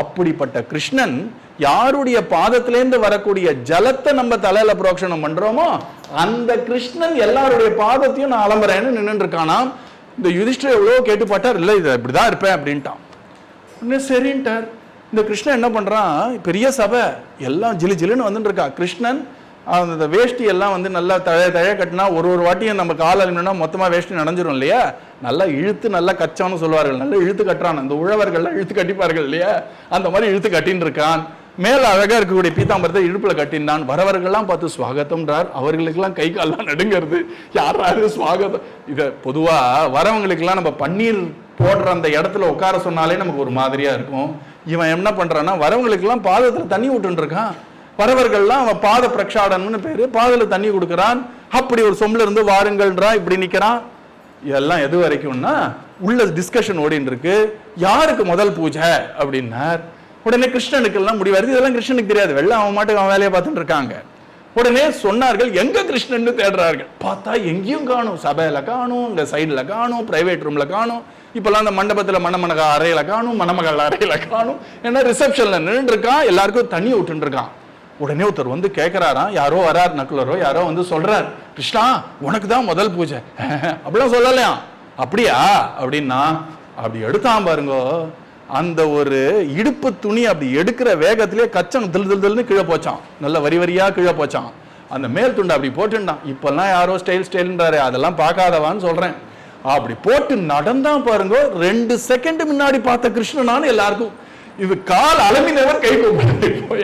அப்படிப்பட்ட கிருஷ்ணன் யாருடைய பாதத்திலேருந்து வரக்கூடிய ஜலத்தை நம்ம தலையில புரோக்ஷனம் பண்றோமோ அந்த கிருஷ்ணன் எல்லாருடைய பாதத்தையும் நான் அலம்புறேன்னு நின்று இருக்கானாம். இந்த யுதிஷ்டர் எவ்வளோ கேட்டு பாட்டார், இல்லை இதை இப்படிதான் இருப்பேன் அப்படின்ட்டான். உடனே சரின்ட்டார். இந்த கிருஷ்ணன் என்ன பண்றான், பெரிய சபை எல்லாம் ஜிலு ஜிலுன்னு வந்துட்டு இருக்கா. கிருஷ்ணன் அந்த வேஷ்டி எல்லாம் வந்து நல்லா தழைய கட்டினா ஒரு வாட்டியும் நம்ம கால் அழினா மொத்தமா வேஷ்டி நனைஞ்சிரும் இல்லையா, நல்லா இழுத்து நல்லா கச்சான்னு சொல்லுவார்கள், நல்லா இழுத்து கட்டுறான். அந்த உழவர்கள்லாம் இழுத்து கட்டிப்பார்கள் இல்லையா, அந்த மாதிரி இழுத்து கட்டின்னு இருக்கான். மேல அழகா இருக்கக்கூடிய பீதாம்பரத்தை இழுப்புல கட்டினான். வரவர்கள்லாம் பார்த்து ஸ்வாகத்தம்ன்றார். அவர்களுக்கெல்லாம் கை கால்லாம் நடுங்கிறது, யாராரு ஸ்வாகத்தம். இதை பொதுவா வரவங்களுக்கெல்லாம் நம்ம பன்னீர் போடுற அந்த இடத்துல உட்கார சொன்னாலே நமக்கு ஒரு மாதிரியா இருக்கும். இவன் என்ன பண்றான்னா, வரவங்களுக்கெல்லாம் பாதத்துல தண்ணி விட்டுன்னு இருக்கான். வரவர்கள்லாம் அவன் பாத பிரக்ஷாடனம்னு பேரு, பாதல தண்ணி கொடுக்குறான். அப்படி ஒரு சொம்பல இருந்து வாருங்கள்ன்றா இப்படி நிக்கிறான். இதெல்லாம் எது வரைக்கும்னா, உள்ள டிஸ்கஷன் ஓடின்னு இருக்கு, யாருக்கு முதல் பூஜை அப்படின்னார். உடனே கிருஷ்ணனுக்கு எல்லாம் முடிவாரு. இதெல்லாம் கிருஷ்ணனுக்கு தெரியாது, வெள்ளம் அவன் மாட்டுக்கு அவன் வேலையை பார்த்துட்டு இருக்காங்க. உடனே சொன்னார்கள், எங்க கிருஷ்ணன் தேடுறார்கள். பார்த்தா எங்கேயும் காணும், சபையில காணும், இந்த சைடுல காணும், பிரைவேட் ரூம்ல காணும், இப்பெல்லாம் அந்த மண்டபத்துல மணமனகா அறையில காணும், மணமகள் அறையில காணும், ஏன்னா ரிசப்ஷன்ல நின்று இருக்கான், எல்லாருக்கும் தண்ணி விட்டு இருக்கான். உடனே ஒருத்தர் வந்து கேட்கிறாராம், யாரோ வரார், நக்குலரோ யாரோ வந்து சொல்றார், கிருஷ்ணா உனக்கு தான் முதல் பூஜை அப்படிலாம் சொல்லலையா. அப்படியா அப்படின்னா, அப்படி எடுத்தான் பாருங்க, அந்த ஒரு இடுப்பு துணி அப்படி எடுக்கிற வேகத்திலே கச்சம் தில்னு கீழே போச்சான், நல்ல வரி வரியா கீழே போச்சான். அந்த மேல் துண்டை அப்படி போட்டுட்டான். இப்பெல்லாம் யாரோ ஸ்டைல்ன்றாரு, அதெல்லாம் பார்க்காதவான்னு சொல்றேன். அப்படி போட்டு நடந்தான் பாருங்க, 2 செகண்ட் முன்னாடி பார்த்த கிருஷ்ணனான்னு எல்லாருக்கும் இது கால் அலமினவர் கை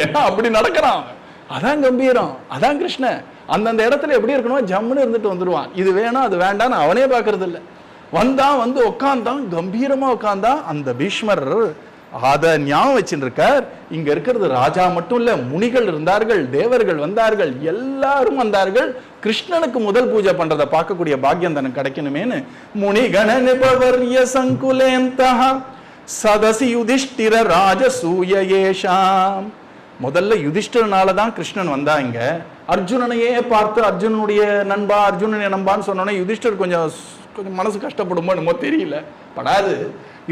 ஏன்னா அப்படி நடக்கிறான். அதான் கம்பீரம், அதான் கிருஷ்ணன். அந்தந்த இடத்துல எப்படி இருக்கணும், ஜம்முன்னு இருந்துட்டு வந்துடுவான். இது வேணாம் அது வேண்டான்னு அவனே பார்க்கறது இல்லை. வந்தான், வந்து உட்காந்தான், கம்பீரமா உட்காந்தான். அந்த பீஷ்மர் அதை ஞாபகம் வச்சுட்டு இருக்கார். இங்க இருக்கிறது ராஜா மட்டும் இல்ல, முனிகள் இருந்தார்கள், தேவர்கள் வந்தார்கள், எல்லாரும் வந்தார்கள். கிருஷ்ணனுக்கு முதல் பூஜை பண்றதை பார்க்கக்கூடிய பாக்கியம் தனக்கு கிடைக்கணுமேனு முனிகண சங்குலேந்தா சதசி யுதிஷ்டிர ராஜசூயேஷாம். முதல்ல யுதிஷ்டர்னால தான் கிருஷ்ணன் வந்தா. இங்க அர்ஜுனனையே பார்த்து அர்ஜுனனுடைய நண்பா, அர்ஜுனனுடைய நண்பான்னு சொன்னோன்னே யுதிஷ்டர் கொஞ்சம் மனசு கஷ்டப்படுமோ என்னமோ தெரியல, படாது.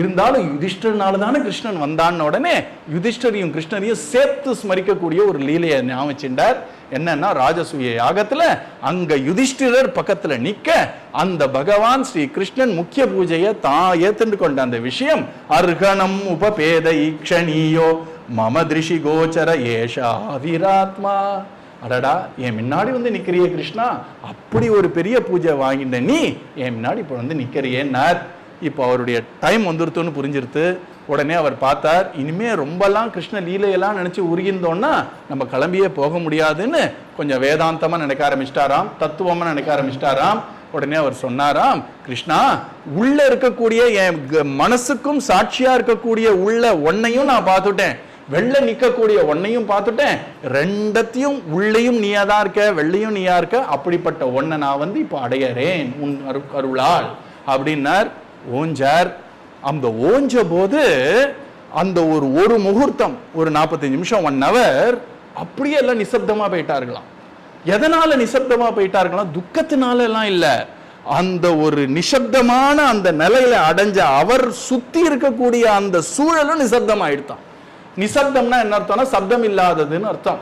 இருந்தாலும் யுதிஷ்டர்னால தானே கிருஷ்ணன் வந்தான்னு உடனே யுதிஷ்டரையும் கிருஷ்ணரையும் சேர்த்து ஸ்மரிக்கக்கூடிய ஒரு லீலையை ஞாபகிச்சின்றார். என்னன்னா, ராஜசூய யாகத்துல அங்க யுதிஷ்டிரர் பக்கத்துல நிக்க அந்த பகவான் ஸ்ரீ கிருஷ்ணன் முக்கிய பூஜையை தான் ஏத்துண்டு கொண்ட அந்த விஷயம் அர்ஹணம் உபபேத ஈக்ஷணியோ மம திருஷி கோச்சர ஏஷா விராத்மா. அடடா, என் முன்னாடி வந்து நிக்கிறியே கிருஷ்ணா, அப்படி ஒரு பெரிய பூஜை வாங்கிட்ட நீ என் முன்னாடி இப்ப வந்து நிக்கிறியேன்னார். இப்போ அவருடைய டைம் வந்துருத்துன்னு புரிஞ்சிருத்து. உடனே அவர் பார்த்தார், இனிமே ரொம்பலாம் கிருஷ்ண லீலையெல்லாம் நினைச்சு உருகிந்தோன்னா நம்ம கிளம்பியே போக முடியாதுன்னு கொஞ்சம் வேதாந்தமா நினைக்க ஆரம்பிச்சிட்டாராம், தத்துவமா நினைக்க ஆரம்பிச்சிட்டாராம். உடனே அவர் சொன்னாராம், கிருஷ்ணா உள்ள இருக்கக்கூடிய என் மனசுக்கும் சாட்சியா இருக்கக்கூடிய உள்ள ஒன்னையும் நான் பார்த்துட்டேன், வெள்ள நிக்கக்கூடிய ஒன்னையும் பார்த்துட்டேன், ரெண்டத்தையும் உள்ளையும் நீயா தான் இருக்க, வெள்ளையும் நீயா இருக்க, அப்படிப்பட்ட ஒன்னை நான் வந்து இப்போ அடையறேன் உன் அருளால் அப்படின்னார். ஓஞ்சார். அந்த ஓஞ்ச போது அந்த ஒரு முகூர்த்தம், ஒரு 45 நிமிஷம், 1 hour அப்படியே எல்லாம் நிசப்தமா போயிட்டார்களாம். எதனால நிசப்தமா போயிட்டார்களாம்? துக்கத்தினால எல்லாம் இல்ல, அந்த ஒரு நிசப்தமான அந்த நிலையில அடைஞ்ச அவர் சுத்தி இருக்கக்கூடிய அந்த சூழலும் நிசப்தமாயிடுதான். நிசப்தம்னா என்ன அர்த்தம்னா சப்தம் இல்லாததுன்னு அர்த்தம்.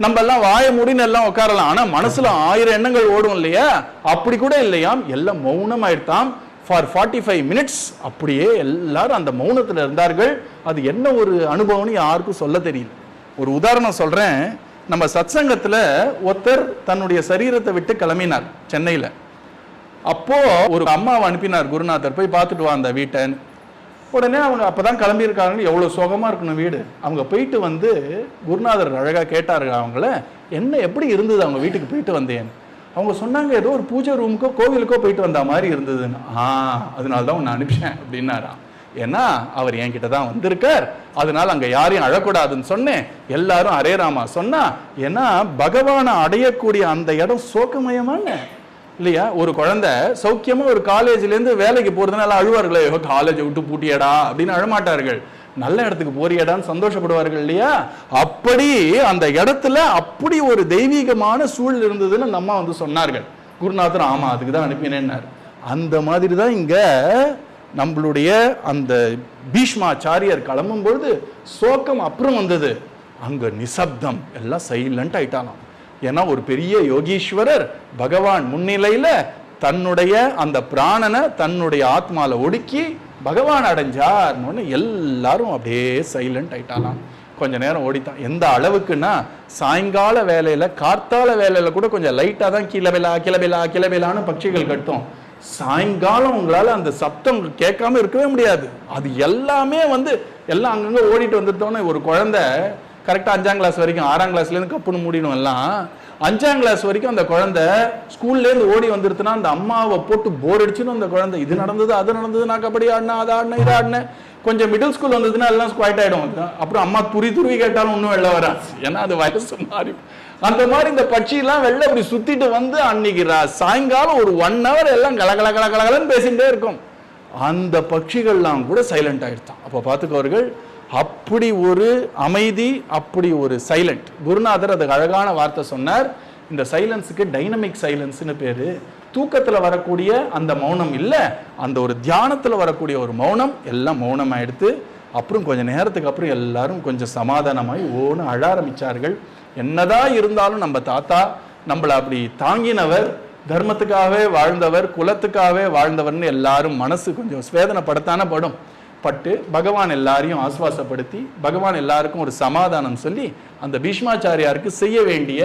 நம்ம எல்லாம் வாய முடின்னு எல்லாம் உட்காரலாம், ஆனா மனசுல 1000 எண்ணங்கள் ஓடும் இல்லையா, அப்படி கூட இல்லையாம், எல்லாம் மௌனம் ஆயிடுத்தாம். ஃபார் 45 minutes அப்படியே எல்லாரும் அந்த மௌனத்தில் இருந்தார்கள். அது என்ன ஒரு அனுபவம்னு யாருக்கும் சொல்ல தெரியல. ஒரு உதாரணம் சொல்றேன். நம்ம சத்சங்கத்தில் ஒருத்தர் தன்னுடைய சரீரத்தை விட்டு கிளம்பினார் சென்னையில். அப்போ ஒரு அம்மாவை அனுப்பினார் குருநாதர், போய் பார்த்துட்டு வா அந்த வீட்டை. உடனே அவங்க அப்பதான் கிளம்பியிருக்காங்க, எவ்வளோ சோகமாக இருக்கணும் வீடு. அவங்க போயிட்டு வந்து குருநாதர் அழகாக கேட்டார்கள் அவங்கள, என்ன எப்படி இருந்தது அவங்க வீட்டுக்கு போயிட்டு வந்தேன். அவங்க சொன்னாங்க ஏதோ ஒரு பூஜை ரூமுக்கோ கோவிலுக்கோ போயிட்டு வந்த மாதிரி இருந்ததுன்னு. அதனால தான் உன்னை அனுப்பிச்சேன் அப்படின்னாராம். ஏன்னா அவர் என்கிட்ட தான் வந்திருக்கார், அதனால அங்க யாரையும் அழக்கூடாதுன்னு சொன்னேன். எல்லாரும் அரே ராமா சொன்னா, ஏன்னா பகவானை அடையக்கூடிய அந்த இடம் சோகமயமான இல்லையா. ஒரு குழந்தை சௌக்கியமா ஒரு காலேஜ்ல இருந்து வேலைக்கு போறதுனால அழுவார்களே, காலேஜை விட்டு பூட்டியடா அப்படின்னு அழமாட்டார்கள். நல்ல இடத்துக்கு போறியடான்னு சந்தோஷப்படுவார்கள் இல்லையா. அப்படி அந்த இடத்துல அப்படி ஒரு தெய்வீகமான சூழல் இருந்ததுன்னு நம்ம வந்து சொன்னார்கள். குருநாதர் ஆமா அதுக்கு தான் அனுப்பினேன்னார். அந்த மாதிரி தான் இங்க நம்மளுடைய அந்த பீஷ்மாச்சாரியர் கிளம்பும் பொழுது சோகம் அப்புறம் வந்தது, அங்க நிசப்தம், எல்லாம் சைலண்ட் ஆயிட்டாலாம். ஏன்னா ஒரு பெரிய யோகீஸ்வரர் பகவான் முன்னிலையில தன்னுடைய அந்த பிராணனை தன்னுடைய ஆத்மால ஒடுக்கி பகவான் அடைஞ்சார். எல்லாரும் அப்படியே சைலண்ட் ஆயிட்டாலாம். கொஞ்ச நேரம் ஓடித்தான். எந்த அளவுக்குன்னா சாயங்கால வேலையில கார்த்தால வேலையில கூட கொஞ்சம் லைட்டா தான் கிளபெலா கிளபெலா கிளபெலான்னு பட்சிகள் கட்டும். சாயங்காலம் உங்களால அந்த சப்தம் கேட்காம இருக்கவே முடியாது. அது எல்லாமே வந்து எல்லாம் அங்கங்க ஓடிட்டு வந்துட்டோன்னு ஒரு குழந்தை கரெக்டா 5ஆம் கிளாஸ் வரைக்கும், 6ஆம் கிளாஸ்ல இருந்து கப்புன்னு மூடிடும் எல்லாம். 5ஆம் கிளாஸ் வரைக்கும் அந்த குழந்தை ஸ்கூல்ல இருந்து ஓடி வந்துருச்சுன்னா அந்த அம்மாவை போட்டு போர் அடிச்சுன்னு அந்த குழந்தை இது நடந்தது அது நடந்தது, நான் கபடி ஆடினேன் அதை ஆடினேன் இதை ஆடினேன். கொஞ்சம் மிடில் ஸ்கூல் வந்ததுன்னா எல்லாம் ஸ்குவாய்ட் ஆயிடும். அப்புறம் அம்மா துருவி கேட்டாலும் ஒன்றும் வெளில வராது, ஏன்னா அது வயசு மாறி. அந்த மாதிரி இந்த பட்சியெல்லாம் வெளில அப்படி சுத்திட்டு வந்து அன்னைக்கு சாயங்காலம் ஒரு 1 hour எல்லாம் கலகல கலகலன்னு பேசிட்டே இருக்கும். அந்த பட்சிகள்லாம் கூட சைலண்ட் ஆயிடுதான். அப்போ பார்த்துக்கவர்கள் அப்படி ஒரு அமைதி, அப்படி ஒரு சைலண்ட். குருநாதர் அதுக்கு அழகான வார்த்தை சொன்னார். இந்த சைலன்ஸுக்கு டைனமிக் சைலன்ஸ்னு பேரு. தூக்கத்துல வரக்கூடிய அந்த மௌனம் இல்ல, அந்த ஒரு தியானத்துல வரக்கூடிய ஒரு மௌனம், எல்லாம் மௌனம் ஆயிடுத்து. அப்புறம் கொஞ்ச நேரத்துக்கு அப்புறம் எல்லாரும் கொஞ்சம் சமாதானமாய் ஓன்னு அழ ஆரம்பிச்சார்கள். என்னதான் இருந்தாலும் நம்ம தாத்தா நம்மளை அப்படி தாங்கினவர், தர்மத்துக்காகவே வாழ்ந்தவர், குலத்துக்காகவே வாழ்ந்தவர்னு எல்லாரும் மனசு கொஞ்சம் ஸ்வேதனைப்படத்தானே பட்டு பகவான் எல்லாரையும் ஆஸ்வாசப்படுத்தி பகவான் எல்லாருக்கும் ஒரு சமாதானம் சொல்லி அந்த பீஷ்மாச்சாரியாருக்கு செய்ய வேண்டிய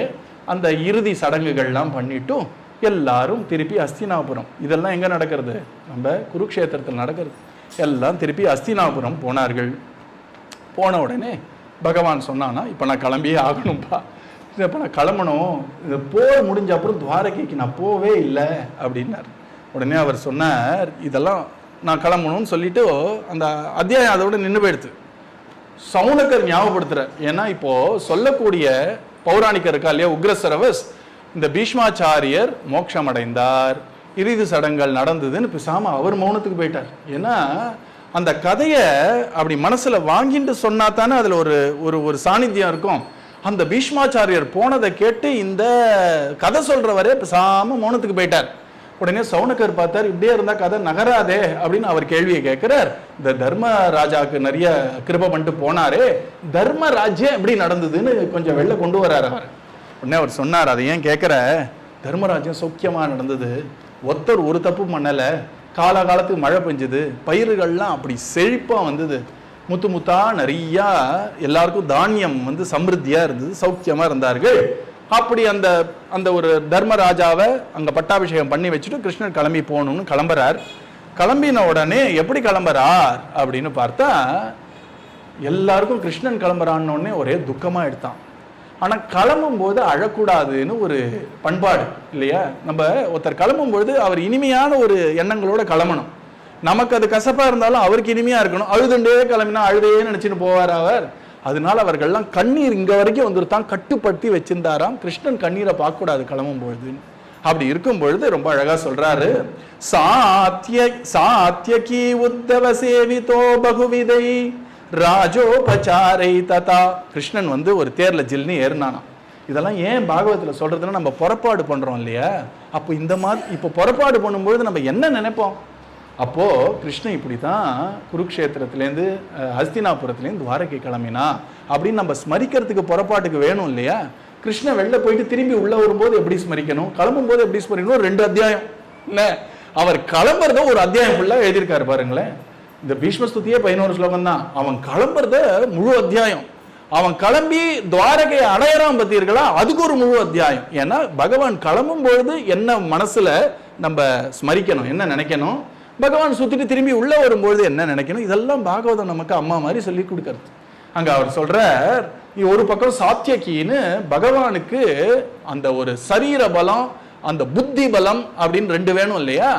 அந்த இறுதி சடங்குகள்லாம் பண்ணிட்டும் எல்லாரும் திருப்பி அஸ்தினாபுரம். இதெல்லாம் எங்க நடக்கிறது? நம்ம குருக்ஷேத்திரத்தில் நடக்கிறது. எல்லாம் திருப்பி அஸ்தினாபுரம் போனார்கள். போன உடனே பகவான் சொன்னானா, இப்போ நான் கிளம்பியே ஆகணும்பா, இப்போ நான் கிளம்பணும், இந்த போர் முடிஞ்ச அப்புறம் துவாரகைக்கு நான் போவே இல்லை அப்படின்னார். உடனே அவர் சொன்னார், இதெல்லாம் நான் கிளம்பணும்னு சொல்லிட்டு அந்த அத்தியாயம் அதோட நின்று போயிடுது. சவுனக்கர் ஞாபகப்படுத்துறார். ஏன்னா இப்போ சொல்லக்கூடிய பௌராணிக்கர் இருக்கா இல்லையா, உக்ரசரவஸ், இந்த பீஷ்மாச்சாரியர் மோட்சம் அடைந்தார், இறுதி சடங்குகள் நடந்ததுன்னு பேசாம அவர் மௌனத்துக்கு போயிட்டார். ஏன்னா அந்த கதையை அப்படி மனசுல வாங்கிட்டு சொன்னா தானே அதுல ஒரு ஒரு ஒரு சாநித்தியம் இருக்கும். அந்த பீஷ்மாச்சாரியர் போனதை கேட்டு இந்த கதை சொல்றவரே பேசாம மௌனத்துக்கு போயிட்டார். உடனே சவுனக்கர் பார்த்தார், இப்படியே இருந்தா கதை நகராதே அப்படின்னு அவர் கேள்வியை கேட்கிறார். இந்த தர்ம ராஜாவுக்கு நிறைய கிருபை பண்ணிட்டு போனாரே, தர்ம ராஜ்யம் எப்படி நடந்ததுன்னு கொஞ்சம் வெளில கொண்டு வர்றாரு அவர். உடனே அவர் சொன்னார், அதை ஏன் கேட்கிற, தர்மராஜ்யம் சௌக்கியமா நடந்தது, ஒருத்தர் ஒரு தப்பு பண்ணல, காலகாலத்துக்கு மழை பெஞ்சுது, பயிர்கள்லாம் அப்படி செழிப்பா வந்தது, முத்து முத்தா நிறையா எல்லாருக்கும் தானியம் வந்து சமிருத்தியா இருந்தது, சௌக்கியமா இருந்தார்கள். அப்படி அந்த அந்த ஒரு தர்மராஜாவை அங்க பட்டாபிஷேகம் பண்ணி வச்சுட்டு கிருஷ்ணர் கிளம்பி போகணும்னு கிளம்புறார். கிளம்பின உடனே எப்படி கிளம்புறார் அப்படின்னு பார்த்தா, எல்லாருக்கும் கிருஷ்ணன் கிளம்புறான்னு உடனே ஒரே துக்கமா எடுத்தான். ஆனா கிளம்பும் போது அழக்கூடாதுன்னு ஒரு பண்பாடு இல்லையா. நம்ம ஒருத்தர் கிளம்பும் பொழுது அவர் இனிமையான ஒரு எண்ணங்களோட கிளம்பணும். நமக்கு அது கசப்பா இருந்தாலும் அவருக்கு இனிமையா இருக்கணும். அழுதுண்டே கிளம்பினா அழுதையே நினைச்சுன்னு போவார் அவர். அதனால அவர்கள்லாம் கண்ணீர் இங்க வரைக்கும் வந்துருத்தான் கட்டுப்படுத்தி வச்சிருந்தாராம். கிருஷ்ணன் கண்ணீரை பார்க்க கூடாது கிளம்பும் பொழுது. அப்படி இருக்கும் பொழுது ரொம்ப அழகா சொல்றாரு, சாத்யகி உத்தவ சேவிதோ பகுவிதை ராஜோபச்சாரை ததா. கிருஷ்ணன் வந்து ஒரு தேர்ல ஜில்னு ஏறினானா. இதெல்லாம் ஏன் பாகவத்துல சொல்றதுன்னா, நம்ம புறப்பாடு பண்றோம் இல்லையா, அப்போ இந்த மாதிரி இப்போ புறப்பாடு பண்ணும்பொழுது நம்ம என்ன நினைப்போம், அப்போ கிருஷ்ணன் இப்படித்தான் குருக்ஷேத்திரத்திலேருந்து ஹஸ்தினாபுரத்துலேருந்து துவாரகை கிளம்பினா அப்படின்னு நம்ம ஸ்மரிக்கிறதுக்கு புறப்பாட்டுக்கு வேணும் இல்லையா. கிருஷ்ணன் வெளில போயிட்டு திரும்பி உள்ள வரும்போது எப்படி ஸ்மரிக்கணும், கிளம்பும் போது எப்படி ஸ்மரிக்கணும், 2 அத்தியாயம் இல்லை. அவர் கிளம்புறத ஒரு அத்தியாயம் ஃபுல்லா எழுதியிருக்காரு பாருங்களேன். இந்த பீஷ்மஸ்துதியே 11 ஸ்லோகம் தான், அவன் கிளம்புறத முழு அத்தியாயம். அவன் கிளம்பி துவாரகையை அடையறான் பார்த்தீர்களா, அதுக்கு ஒரு முழு அத்தியாயம். ஏன்னா பகவான் கிளம்பும் பொழுது என்ன மனசுல நம்ம ஸ்மரிக்கணும், என்ன நினைக்கணும், பகவான் சுத்திட்டு திரும்பி உள்ள வரும்பொழுது என்ன நினைக்கணும், இதெல்லாம் பாகவதம் நமக்கு அம்மா மாதிரி சொல்லி கொடுக்கறது. அங்க அவர் சொல்றார், ஒரு பக்கம் சாத்தியகின்னு பகவானுக்கு அந்த ஒரு சரீர பலம், அந்த புத்தி பலம் அப்படின்னு ரெண்டு வேணும் இல்லையா?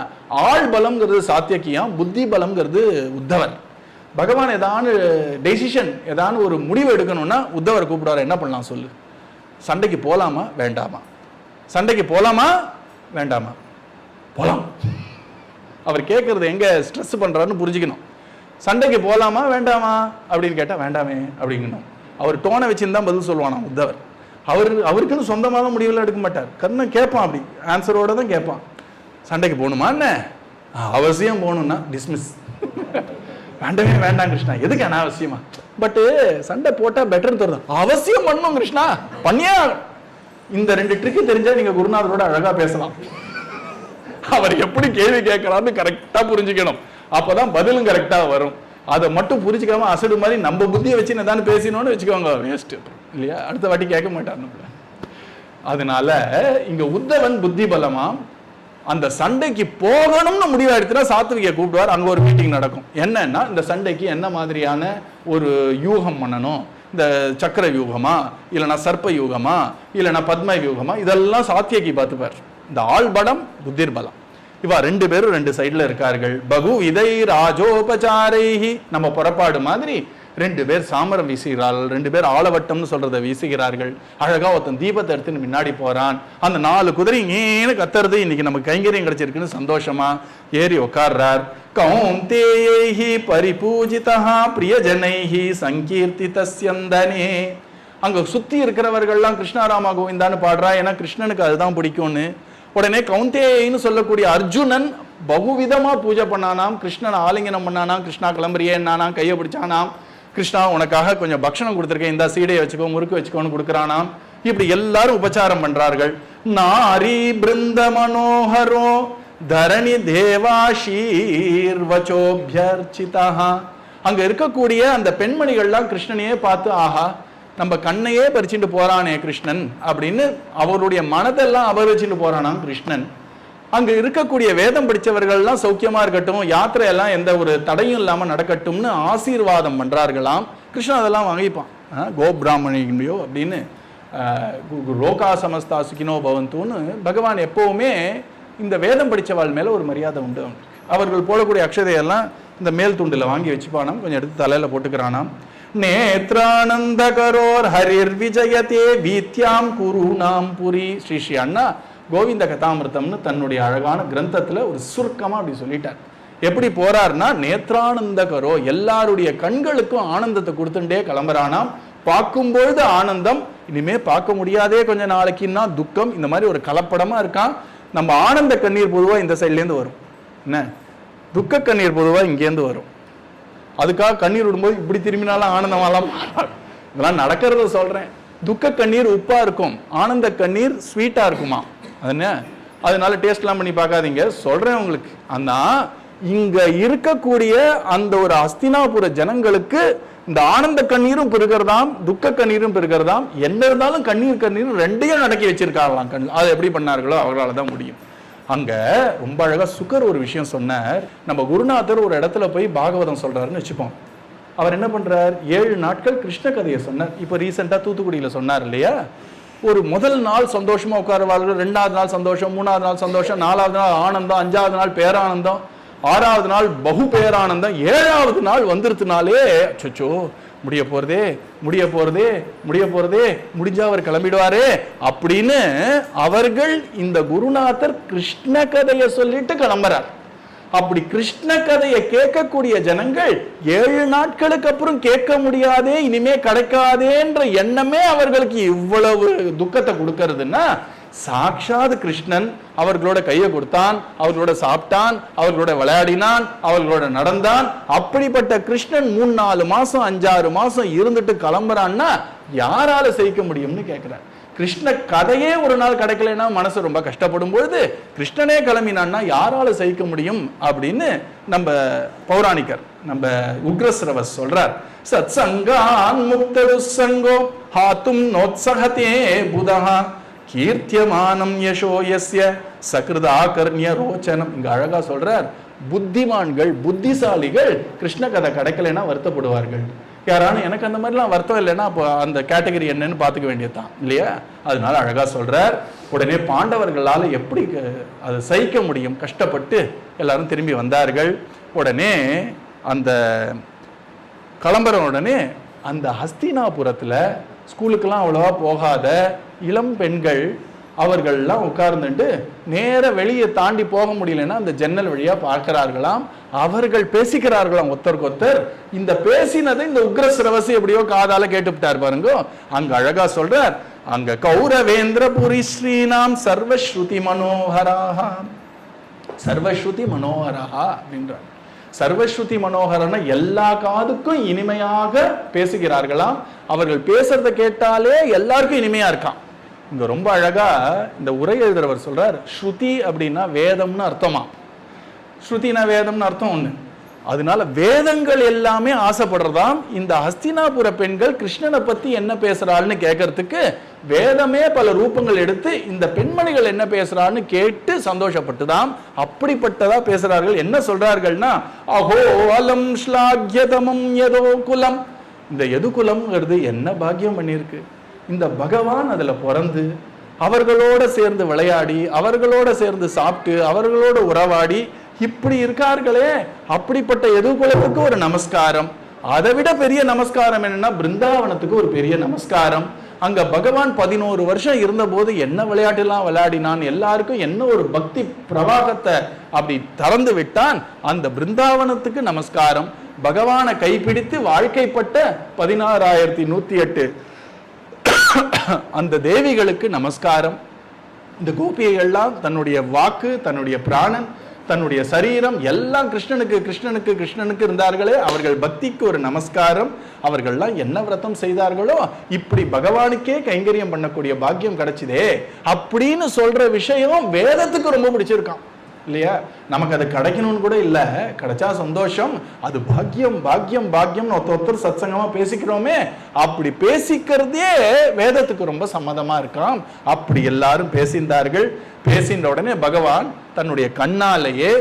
ஆள் பலம்ங்கிறது சாத்தியக்கியம், புத்தி பலம்ங்கிறது உத்தவர். பகவான் ஏதான டெசிஷன், ஏதான ஒரு முடிவு எடுக்கணும்னா உத்தவர் கூப்பிடுவார். என்ன பண்ணலாம் சொல்லு, சண்டைக்கு போலாமா வேண்டாமா, சண்டைக்கு போலாமா வேண்டாமா, போலாம். அவர் கேட்கறது எங்க ஸ்ட்ரெஸ் பண்றாருன்னு புரிஞ்சுக்கணும். சண்டைக்கு போலாமா வேண்டாமா அப்படின்னு கேட்டா வேண்டாமே அப்படிங்கணும். அவர் டோனை வச்சுன்னு தான் பதில் சொல்லுவானா உத்தவர். அவருக்குன்னு சொந்தமாக முடிவுலாம் எடுக்க மாட்டார். கர்ணன் கேட்பான், அப்படி ஆன்சரோட தான் கேட்பான். சண்டைக்கு போகணுமா என்ன, அவசியம் போகணும்னா டிஸ்மிஸ். வேண்டவே வேண்டாம் கிருஷ்ணா, எதுக்கு அனாவசியமா, பட்டு சண்டை போட்டா பெட்டர் தருது, அவசியம் பண்ணணும் கிருஷ்ணா பண்ணியா. இந்த ரெண்டு ட்ரிக்கு தெரிஞ்சா நீங்க குருநாதரோட அழகா பேசலாம். அவர் எப்படி கேள்வி கேட்கறான்னு கரெக்டா புரிஞ்சுக்கணும். அப்பதான் பதிலும் கரெக்டா வரும். அதை மட்டும் புரிஞ்சுக்காம அசடு மாதிரி நம்ம புத்தியை வச்சு நான் பேசினோன்னு வச்சுக்கோங்க, வேஸ்ட் இல்லையா? அடுத்த வாட்டி கேட்க மாட்டார். அதனால இங்க உத்தவன் புத்தி பலமா அந்த சண்டைக்கு போகணும்னு முடிவு எடுத்துனா சாத்விக கூப்பிடுவார். அங்க ஒரு மீட்டிங் நடக்கும். என்னன்னா இந்த சண்டைக்கு என்ன மாதிரியான ஒரு யூகம் பண்ணணும், இந்த சக்கர யூகமா இல்லைன்னா சர்ப்ப யூகமா இல்லைன்னா பத்ம யூகமா, இதெல்லாம் சாத்தியகி பார்த்துப்பார். இந்த ஆள் பலம் புத்திர் பலம், இவா ரெண்டு பேரும் ரெண்டு சைட்ல இருக்கார்கள். பகு இதை ராஜோபச்சாரைஹி, நம்ம புறப்பாடு மாதிரி ரெண்டு பேர் சாமரம் வீசுகிறார்கள், ரெண்டு பேர் ஆளவட்டம்னு சொல்றதை வீசுகிறார்கள். அழகா ஒருத்தன் தீபத்தை எடுத்துன்னு முன்னாடி போறான். அந்த 4 குதிரை இங்கேன்னு கத்துறது, இன்னைக்கு நமக்கு கைங்கரியம் கிடைச்சிருக்குன்னு சந்தோஷமா ஏறி உட்கார்றார். கௌந்தேயைஹி பரிபூஜிதா பிரியஜனைஹி சங்கீர்த்திதஸ்யந்தனே. அங்க சுத்தி இருக்கிறவர்கள்லாம் கிருஷ்ணாராமா கோவிந்தான்னு பாடுறா, ஏன்னா கிருஷ்ணனுக்கு அதுதான் பிடிக்கும்னு. உடனே கௌந்தேயின்னு சொல்லக்கூடிய அர்ஜுனன் பகுவிதமா பூஜை பண்ணானாம், கிருஷ்ணன் ஆலிங்கனம் பண்ணானாம், கிருஷ்ணா கிளம்புறியேன்னானாம், கையை பிடிச்சானாம், கிருஷ்ணா உனக்காக கொஞ்சம் பக்ஷணம் கொடுத்துருக்கேன், இந்த சீடையை வச்சுக்கோ, முறுக்கு வச்சுக்கோன்னு கொடுக்குறானாம். இப்படி எல்லாரும் உபச்சாரம் பண்றார்கள். நாரி பிருந்த மனோஹரோ தரணி தேவாஷீர்வச்சோபியர்ச்சிதா. அங்க இருக்கக்கூடிய அந்த பெண்மணிகள்லாம் கிருஷ்ணனையே பார்த்து, ஆஹா நம்ம கண்ணையே பறிச்சுட்டு போறானே கிருஷ்ணன் அப்படின்னு அவருடைய மனதெல்லாம் அபரிச்சுட்டு போறானாம் கிருஷ்ணன். அங்க இருக்கக்கூடிய வேதம் படிச்சவர்கள்லாம் சௌக்கியமா இருக்கட்டும், யாத்திரையெல்லாம் எந்த ஒரு தடையும் இல்லாம நடக்கட்டும்னு ஆசீர்வாதம் பண்றார்களாம். கிருஷ்ணன் அதெல்லாம் வாங்கிப்பான். கோபிராமணியோ அப்படின்னு லோகா சமஸ்தா சுகினோ பவந்துன்னு பகவான் எப்பவுமே இந்த வேதம் படிச்சவாள் மேல ஒரு மரியாதை உண்டு. அவர்கள் போடக்கூடிய அக்ஷதையெல்லாம் இந்த மேல் துண்டுல வாங்கி வச்சுப்பானாம், கொஞ்சம் எடுத்து தலையில போட்டுக்கிறானாம். நேத்ரானந்த கரோர் ஹரிர் விஜயதே வீத்யாம் குருநாம் புரி. ஸ்ரீ ஸ்ரீ அண்ணா கோவிந்த கதாமிருத்தம்னு தன்னுடைய அழகான கிரந்தத்துல ஒரு சுருக்கமா அப்படி சொல்லிட்டார். எப்படி போறார்னா, நேத்ரானந்த கரோ, எல்லாருடைய கண்களுக்கும் ஆனந்தத்தை கொடுத்துட்டே கிளம்புறானாம். பார்க்கும்பொழுது ஆனந்தம், இனிமே பார்க்க முடியாதே கொஞ்ச நாளைக்குன்னா துக்கம், இந்த மாதிரி ஒரு கலப்படமா இருக்கான். நம்ம ஆனந்த கண்ணீர் பொதுவா இந்த சைட்ல இருந்து வரும், என்ன துக்க கண்ணீர் பொதுவா இங்கேருந்து வரும். அதுக்காக கண்ணீர் விடும்போது இப்படி திரும்பினாலும் ஆனந்தமாலாம் இதெல்லாம் நடக்கிறத சொல்றேன். துக்க கண்ணீர் உப்பா இருக்கும், ஆனந்த கண்ணீர் ஸ்வீட்டா இருக்குமா, அதனால டேஸ்ட்லாம் பண்ணி பார்க்காதீங்க, சொல்றேன் உங்களுக்கு. ஆனா இங்க இருக்கக்கூடிய அந்த ஒரு அஸ்தினாபுர ஜனங்களுக்கு இந்த ஆனந்த கண்ணீரும் பெருகிறதாம், துக்க கண்ணீரும் பெருகிறதாம். என்ன இருந்தாலும் கண்ணீர் ரெண்டையும் நடக்கி வச்சிருக்காங்களாம் கண். அது எப்படி பண்ணார்களோ அவர்களால தான் முடியும். அங்க ரொம்ப அழகா சுகர் ஒரு விஷயம் சொன்னார். நம்ம குருநாதர் ஒரு இடத்துல போய் பாகவதம் சொல்றாருன்னு வச்சுப்போம். அவர் என்ன பண்றார், 7 நாட்கள் கிருஷ்ண கதையை சொன்னார். இப்போ ரீசெண்டா தூத்துக்குடியில சொன்னார் இல்லையா, ஒரு முதல் நாள் சந்தோஷமா உட்காருவார்கள், 2வது நாள் சந்தோஷம், 3வது நாள் சந்தோஷம், 4வது நாள் ஆனந்தம், 5வது நாள் பேரானந்தம், 6வது நாள் பகு பேரானந்தம், 7வது நாள் வந்துருத்துனாலே அச்சோ முடிய போறதே முடிஞ்சா அவர் கிளம்பிடுவாரே அப்படின்னு அவர்கள் இந்த குருநாதர் கிருஷ்ண கதையை சொல்லிட்டு கிளம்புறார். அப்படி கிருஷ்ண கதையை கேட்கக்கூடிய ஜனங்கள் 7 நாட்களுக்கு அப்புறம் கேட்க முடியாதே, இனிமே கிடைக்காதேன்ற எண்ணமே அவர்களுக்கு இவ்வளவு துக்கத்தை கொடுக்கறதுன்னா, சாட்சாத் கிருஷ்ணன் அவர்களோட கையை கொடுத்தான், அவர்களோட சாப்பிட்டான், அவர்களோட விளையாடினான், அவர்களோட நடந்தான். அப்படிப்பட்ட கிருஷ்ணன் 3-4 மாசம் 5-6 மாசம் இருந்துட்டு கிளம்புறான்னா யாரால செய்ய முடியும்னு கேட்கிறார். கிருஷ்ண கதையே ஒரு நாள் கிடைக்கலன்னா மனசு ரொம்ப கஷ்டப்படும் பொழுது கிருஷ்ணனே கிளம்பினான்னா யாரால செய்ய முடியும் அப்படின்னு நம்ம பௌராணிகர் நம்ம உக்ரஸ்ரவஸ் சொல்றார். சத் சங்கான் முக்தரு சங்கோ ஹாத்தும் நோத்சகதே புதஹா கீர்த்தியமானம் யசோயஸ்ய சகிருதாகர்ணிய ரோச்சனம். இங்க அழகா சொல்றார், புத்திமான்கள் புத்திசாலிகள் கிருஷ்ண கதை கிடைக்கலைன்னா வருத்தப்படுவார்கள். யாரானு எனக்கு அந்த மாதிரிலாம் வருத்தம் இல்லைன்னா அப்போ அந்த கேட்டகரி என்னன்னு பார்த்துக்க வேண்டியதுதான் இல்லையா? அதனால அழகா சொல்றார். உடனே பாண்டவர்களால் எப்படி அதை சகிக்க முடியும்? கஷ்டப்பட்டு எல்லாரும் திரும்பி வந்தார்கள். உடனே அந்த கிளம்புற உடனே அந்த ஹஸ்தினாபுரத்தில் ஸ்கூலுக்கெல்லாம் அவ்வளோவா போகாத இளம் பெண்கள் அவர்கள்லாம் உட்கார்ந்துட்டு நேர வெளியே தாண்டி போக முடியலன்னா அந்த ஜன்னல் வழியா பார்க்கிறார்களாம். அவர்கள் பேசிக்கிறார்களாம் ஒருத்தருக்கு ஒருத்தர். இந்த பேசினதை இந்த உக்ர சிரவசி எப்படியோ காதால கேட்டுவிட்டார் பாருங்க. அங்க அழகா சொல்றார், அங்க கௌரவேந்திர புரி ஸ்ரீநாம் சர்வஸ்ருதி மனோகராஹா. சர்வஸ்ருதி மனோகரஹா அப்படின்றார். சர்வஸ்ருதி மனோகரன எல்லா காதுக்கும் இனிமையாக பேசுகிறார்களாம். அவர்கள் பேசுறத கேட்டாலே எல்லாருக்கும் இனிமையா இருக்கான். இங்க ரொம்ப அழகா இந்த உரை எழுதுறவர் சொல்றார், ஸ்ருதி அப்படின்னா வேதம்னு அர்த்தமா. ஸ்ருதினா வேதம்னு அர்த்தம் ஒண்ணு. அதனால வேதங்கள் எல்லாமே ஆசைப்படுறதாம். இந்த ஹஸ்தினாபுர பெண்கள் கிருஷ்ணனை பத்தி என்ன பேசுறாள்னு கேட்கறதுக்கு வேதமே பல ரூபங்கள் எடுத்து இந்த பெண்மணிகள் என்ன பேசுறான்னு கேட்டு சந்தோஷப்பட்டுதான் அப்படிப்பட்டதா பேசுறார்கள். என்ன சொல்றார்கள்னா, அஹோ அலம் ஸ்லாக்யதமம் யதோ குலம். இந்த எதுகுலம்ங்கிறது என்ன பாக்கியம் பண்ணியிருக்கு. இந்த பகவான் அதுல பிறந்து அவர்களோட சேர்ந்து விளையாடி அவர்களோட சேர்ந்து சாப்பிட்டு அவர்களோட உறவாடி இப்படி இருக்கார்களே, அப்படிப்பட்ட எதுகுலத்துக்கு ஒரு நமஸ்காரம். அதை விட பெரிய நமஸ்காரம் என்னன்னா பிருந்தாவனத்துக்கு ஒரு பெரிய நமஸ்காரம். அங்க பகவான் 11 வருஷம் இருந்த போது என்ன விளையாட்டுலாம் விளையாடினான், எல்லாருக்கும் என்ன ஒரு பக்தி பிரவாகத்தை அப்படி திறந்து விட்டான். அந்த பிருந்தாவனத்துக்கு நமஸ்காரம். பகவானை கைப்பிடித்து வாழ்க்கைப்பட்ட 16,108 அந்த தேவிகளுக்கு நமஸ்காரம். இந்த கோபியைகள்லாம் தன்னுடைய வாக்கு, தன்னுடைய பிராணன், தன்னுடைய சரீரம் எல்லாம் கிருஷ்ணனுக்கு கிருஷ்ணனுக்கு கிருஷ்ணனுக்கு இருந்தார்களே, அவர்கள் பக்திக்கு ஒரு நமஸ்காரம். அவர்கள்லாம் என்ன விரதம் செய்தார்களோ இப்படி பகவானுக்கே கைங்கரியம் பண்ணக்கூடிய பாக்கியம் கிடைச்சதே அப்படின்னு சொல்ற விஷயம் வேதத்துக்கு ரொம்ப பிடிச்சிருக்கான் இல்லையா? நமக்கு அது கிடைக்கணும்னு கூட இல்லை, கிடைச்சா சந்தோஷம். அது பாக்கியம் பாக்கியம் பாக்கியம்னு ஒருத்தர் சத்சங்கமா பேசிக்கிறோமே, அப்படி பேசிக்கிறதே வேதத்துக்கு ரொம்ப சம்மதமா இருக்காம். அப்படி எல்லாரும் பேசிந்தார்கள். பேசின்ற உடனே பகவான் தன்னுடைய கண்ணாலேயே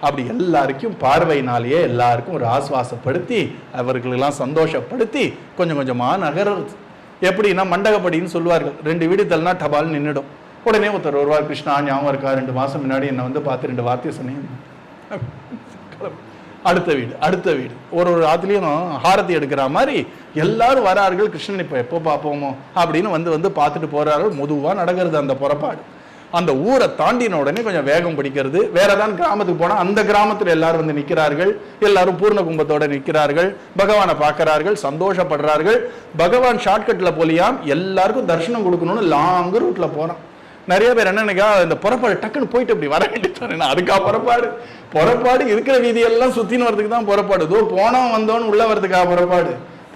அப்படி எல்லாருக்கும் பார்வையினாலேயே எல்லாருக்கும் ஒரு ஆஸ்வாசப்படுத்தி அவர்களெல்லாம் சந்தோஷப்படுத்தி கொஞ்சம் கொஞ்சமா நகர்றது. எப்படின்னா மண்டகப்படின்னு சொல்லுவார்கள். 2 வீடு தள்ளினா டபால் நின்றுடும். உடனே ஒருத்தர் வருவார், கிருஷ்ணா ஞாபகம் இருக்கா 2 மாசம் முன்னாடி என்னை வந்து பார்த்து 2 வார்த்தையை சொன்னேன். அடுத்த வீடு அடுத்த வீடு ஒரு ஆத்துலயும் ஹாரதி எடுக்கிற மாதிரி எல்லாரும் வரார்கள். கிருஷ்ணன் இப்ப எப்போ பார்ப்போமோ அப்படின்னு வந்து பார்த்துட்டு போறார்கள். மெதுவா நடக்கிறது அந்த புறப்பாடு. அந்த ஊரை தாண்டின உடனே கொஞ்சம் வேகம் பிடிக்கிறது. வேற ஏதாவது கிராமத்துக்கு போனா அந்த கிராமத்துல எல்லாரும் வந்து நிற்கிறார்கள். எல்லாரும் பூர்ண கும்பத்தோட நிற்கிறார்கள். பகவானை பார்க்கிறார்கள், சந்தோஷப்படுறார்கள். பகவான் ஷார்ட்கட்ல போலியாம், எல்லாருக்கும் தரிசனம் கொடுக்கணும்னு லாங் ரூட்ல போறான். நிறைய பேர் என்ன நினைக்கா, இந்த புறப்பாடு டக்குன்னு போயிட்டு அப்படி வர வேண்டியது. அதுக்கா புறப்பாடு இருக்கிற வீதியெல்லாம் சுத்தின்னு வரதுக்கு தான் புறப்பாடு. இதோ போனோம் வந்தோன்னு உள்ள வரதுக்கா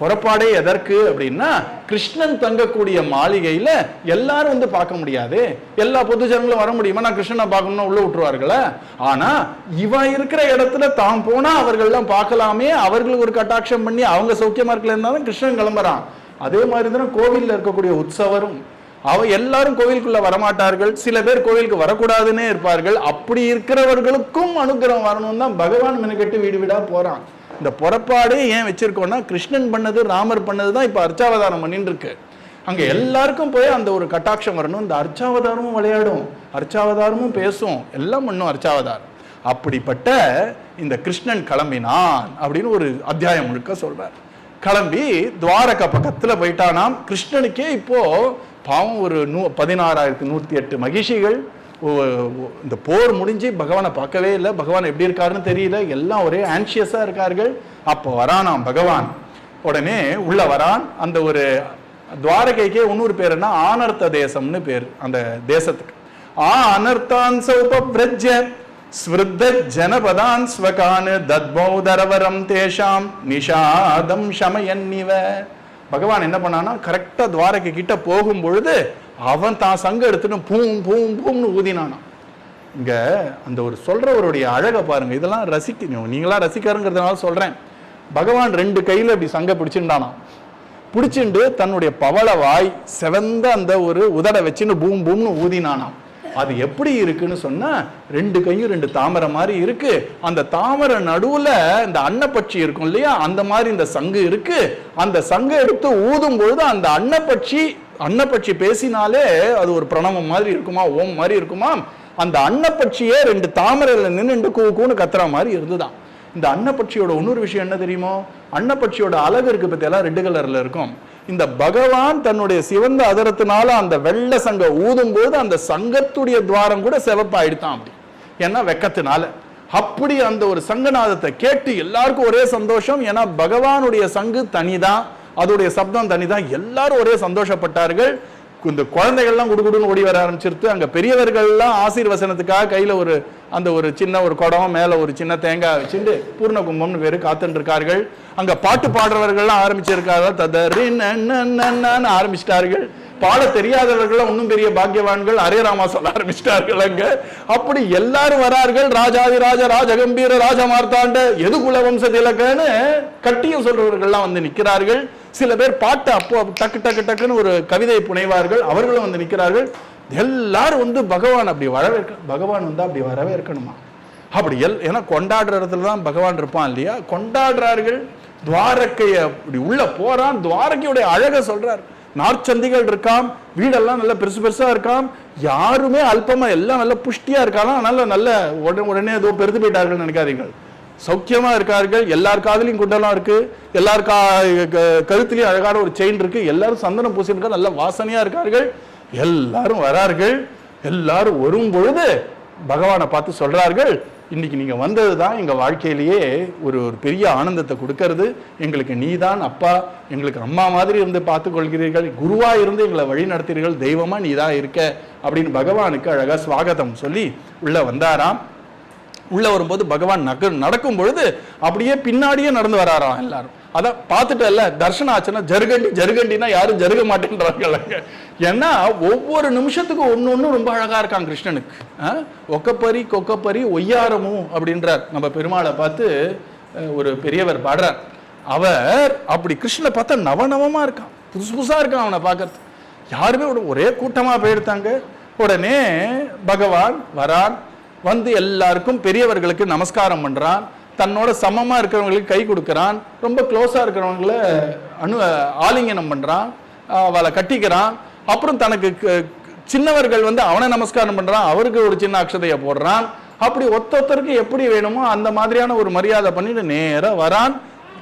புறப்பாடே எதற்கு அப்படின்னா, கிருஷ்ணன் தங்கக்கூடிய மாளிகையில எல்லாரும் வந்து பார்க்க முடியாது. எல்லா பொதுஜனங்களும் வர முடியுமா? நான் கிருஷ்ணனை பார்க்கணும்னா உள்ள விட்டுருவார்களா? ஆனா இவன் இருக்கிற இடத்துல தான் போனா அவர்கள்லாம் பார்க்கலாமே, அவர்களுக்கு ஒரு கட்டாட்சம் பண்ணி அவங்க சௌக்கியமா இருக்கல இருந்தாலும் கிருஷ்ணன் கிளம்புறான். அதே மாதிரி தானே கோவில்ல இருக்கக்கூடிய உற்சவரும். எல்லாரும் கோவிலுக்குள்ள வரமாட்டார்கள், சில பேர் கோவிலுக்கு வரக்கூடாதுன்னே இருப்பார்கள். அப்படி இருக்கிறவர்களுக்கும் அனுகிரகம் வரணும் தான் பகவான் மெனக்கெட்டு வீடு வீடா போறான். இந்த புறப்பாடே ஏன் வச்சிருக்கோம்னா, கிருஷ்ணன் பண்ணது ராமர் பண்ணது தான் இப்ப அர்ச்சாவதாரம் பண்ணிட்டு இருக்கு. அங்க எல்லாருக்கும் போய் அந்த ஒரு கட்டாட்சம் வரணும். இந்த அர்ச்சாவதாரமும் விளையாடும், அர்ச்சாவதாரமும் பேசும், எல்லாம் பண்ணும் அர்ச்சாவதாரம். அப்படிப்பட்ட இந்த கிருஷ்ணன் கிளம்பினான் அப்படின்னு ஒரு அத்தியாயம் முழுக்க சொல்றார். கிளம்பி துவாரகா பக்கத்துல போயிட்டானாம். கிருஷ்ணனுக்கே இப்போ பாவம் ஒரு 16,108 மகிழ்ச்சிகள். இந்த போர் முடிஞ்சு பகவானை பார்க்கவே இல்லை, பகவான் எப்படி இருக்காருன்னு தெரியல, எல்லாம் ஒரே ஆன்சியஸா இருக்கார்கள். அப்போ வரானாம் பகவான். உடனே உள்ள வரான். அந்த ஒரு துவாரகைக்கே இன்னொரு பேர் என்ன, ஆனர்த்த தேசம்னு பேர் அந்த தேசத்துக்கு. ஆனர்த்தான் சௌபவ்ரஜ்ய ஸ்விருத்த ஜனபதான் ஸ்வகான் தத்மௌதரவரம் தேஷாம் நிஷாதம் ஷமயன்னிவ. பகவான் என்ன பண்ணானா, கரெக்டா துவாரகை கிட்ட போகும் பொழுது அவன் தான் சங்க எடுத்துட்டு பூம் பூம் பூம்னு ஊதினானா. இங்க அந்த ஒரு சொல்றவருடைய அழகை பாருங்க. இதெல்லாம் ரசிக்கணும், நீங்களாம் ரசிக்காருங்கிறதுனால சொல்றேன். பகவான் 2 கையில இப்படி சங்க பிடிச்சுட்டானா. பிடிச்சிண்டு தன்னுடைய பவள வாய் செவந்த அந்த ஒரு உதட வச்சுன்னு பூம் பூம்னு ஊதினானாம். அது எப்படி இருக்குன்னு சொன்னா, 2 கையும் 2 தாமரை மாதிரி இருக்கு. அந்த தாமரை நடுவுல இந்த அன்னப்பட்சி இருக்கும் இல்லையா, அந்த மாதிரி இந்த சங்கு இருக்கு. அந்த சங்கை எடுத்து ஊதும் பொழுது அந்த அன்னப்பட்சி பேசினாலே அது ஒரு பிரணவம் மாதிரி இருக்குமா, ஓம் மாதிரி இருக்குமா. அந்த அன்னப்பட்சியே 2 தாமரையில நின்று கூன்னு கத்துற மாதிரி இருந்துதான். இந்த அன்னப்பட்சியோட இன்னொரு விஷயம் என்ன தெரியுமோ, அன்னப்பட்சியோட அழகு இருக்கு பத்தியெல்லாம் ரெட் கலர்ல இருக்கும். இந்த பகவான் தன்னுடைய சிவந்த அதரத்தினால அந்த வெள்ளை சங்க ஊதும் போது அந்த சங்கத்துடைய துவாரம் கூட சிவப்பாயிடுதான். அப்படி ஏன்னா வெக்கத்தினால. அப்படி அந்த ஒரு சங்கநாதத்தை கேட்டு எல்லாருக்கும் ஒரே சந்தோஷம். ஏன்னா பகவானுடைய சங்கு தனிதான், அதோடைய சப்தம் தனிதான். எல்லாரும் ஒரே சந்தோஷப்பட்டார்கள். இந்த குழந்தைகள்லாம் குடுகுடுன்னு ஓடி வர ஆரம்பிச்சிருத்து. அங்க பெரியவர்கள்லாம் ஆசீர்வசனத்துக்காக கையில ஒரு சின்ன ஒரு குடம், மேல ஒரு சின்ன தேங்காய் வச்சுட்டு பூர்ண கும்பம்னு பேரு காத்துட்டு இருக்கார்கள். அங்க பாட்டு பாடுறவர்கள்லாம் ஆரம்பிச்சிருக்கார்கள். ததறின்னு ஆரம்பிச்சிட்டார்கள். பாட தெரியாதவர்கள் இன்னும் பெரிய பாக்கியவான்கள் ஹரே ராமா சொல்ல ஆரம்பிச்சிட்டார்கள். அங்க அப்படி எல்லாரும் வரார்கள். ராஜாதி ராஜ ராஜகம்பீர ராஜ மார்த்தாண்ட எதுகுல வம்ச திலகன்னு கட்டியம் சொல்றவர்கள்லாம் வந்து நிற்கிறார்கள். சில பேர் பாட்டு அப்போ டக்கு டக்கு டக்குன்னு ஒரு கவிதை புனைவார்கள், அவர்களும் வந்து நிற்கிறார்கள். எல்லாரும் வந்து பகவான் அப்படி பகவான் வந்து அப்படி வரவேற்கணுமா அப்படி ஏன்னா கொண்டாடுற இடத்துல தான் பகவான் இருப்பான் இல்லையா. கொண்டாடுறார்கள். துவாரக்கைய அப்படி உள்ள போறான். துவாரகையுடைய அழக சொல்றார். நாற்சந்திகள் இருக்காம், வீடெல்லாம் நல்ல பெருசு பெருசா இருக்காம். யாருமே அல்பமா, எல்லாம் நல்ல புஷ்டியா இருக்காலாம். அதனால நல்ல உடனே ஏதோ பெருத்து போயிட்டார்கள் நினைக்காதீர்கள். சௌக்கியமா இருக்கார்கள். எல்லார் காதலையும் குண்டெல்லாம் இருக்கு, எல்லார் கழுத்துலயும் அழகான ஒரு செயின் இருக்கு. எல்லாரும் சந்தனம் பூசிருக்கா, நல்ல வாசனையா இருக்கார்கள். எல்லாரும் வரார்கள். எல்லாரும் வரும் பொழுது பகவானை பார்த்து சொல்றார்கள், இன்னைக்கு நீங்க வந்ததுதான் எங்க வாழ்க்கையிலேயே ஒரு பெரிய ஆனந்தத்தை கொடுக்கறது. எங்களுக்கு நீதான் அப்பா, எங்களுக்கு அம்மா மாதிரி இருந்து பார்த்து கொள்கிறீர்கள், குருவா இருந்து எங்களை வழி நடத்துகிறீர்கள், தெய்வமா நீதான் இருக்க அப்படின்னு பகவானுக்கு அழகா ஸ்வாகதம் சொல்லி உள்ள வந்தாராம். உள்ள வரும்போது பகவான் நடக்கும் பொழுது அப்படியே பின்னாடியே நடந்து வராராம். எல்லாரும் அதான் பார்த்துட்டு இல்ல தர்ஷனம் ஆச்சுன்னா ஜருகண்டினா யாரும் ஜருக மாட்டேன்றார்கள். ஏன்னா ஒவ்வொரு நிமிஷத்துக்கும் ஒன்னு ரொம்ப அழகா இருக்கான் கிருஷ்ணனுக்கு. ஒக்கப்பரி கொக்கப்பரி ஒய்யாரமும் அப்படின்றார். நம்ம பெருமாளை பார்த்து ஒரு பெரியவர் பாடுறார். அவர் அப்படி கிருஷ்ணனை பார்த்தா நவநவமா இருக்கான், புதுசு புதுசா இருக்கான். அவனை பார்க்கறது யாருமே ஒரே கூட்டமா போயிடுத்தாங்க. உடனே பகவான் வரான். வந்து எல்லாருக்கும் பெரியவர்களுக்கு நமஸ்காரம் பண்றான். தன்னோட சமமா இருக்கிறவங்களுக்கு கை கொடுக்கறான். ரொம்ப க்ளோஸா இருக்கிறவங்கள ஆலிங்கனம் பண்றான், அவளை கட்டிக்கிறான். அப்புறம் தனக்கு சின்னவர்கள் வந்து அவனை நமஸ்காரம் பண்றான், அவருக்கு ஒரு சின்ன அக்ஷதைய போடுறான். அப்படி ஒத்தொத்தருக்கு எப்படி வேணுமோ அந்த மாதிரியான ஒரு மரியாதை பண்ணிட்டு நேரா வரான்.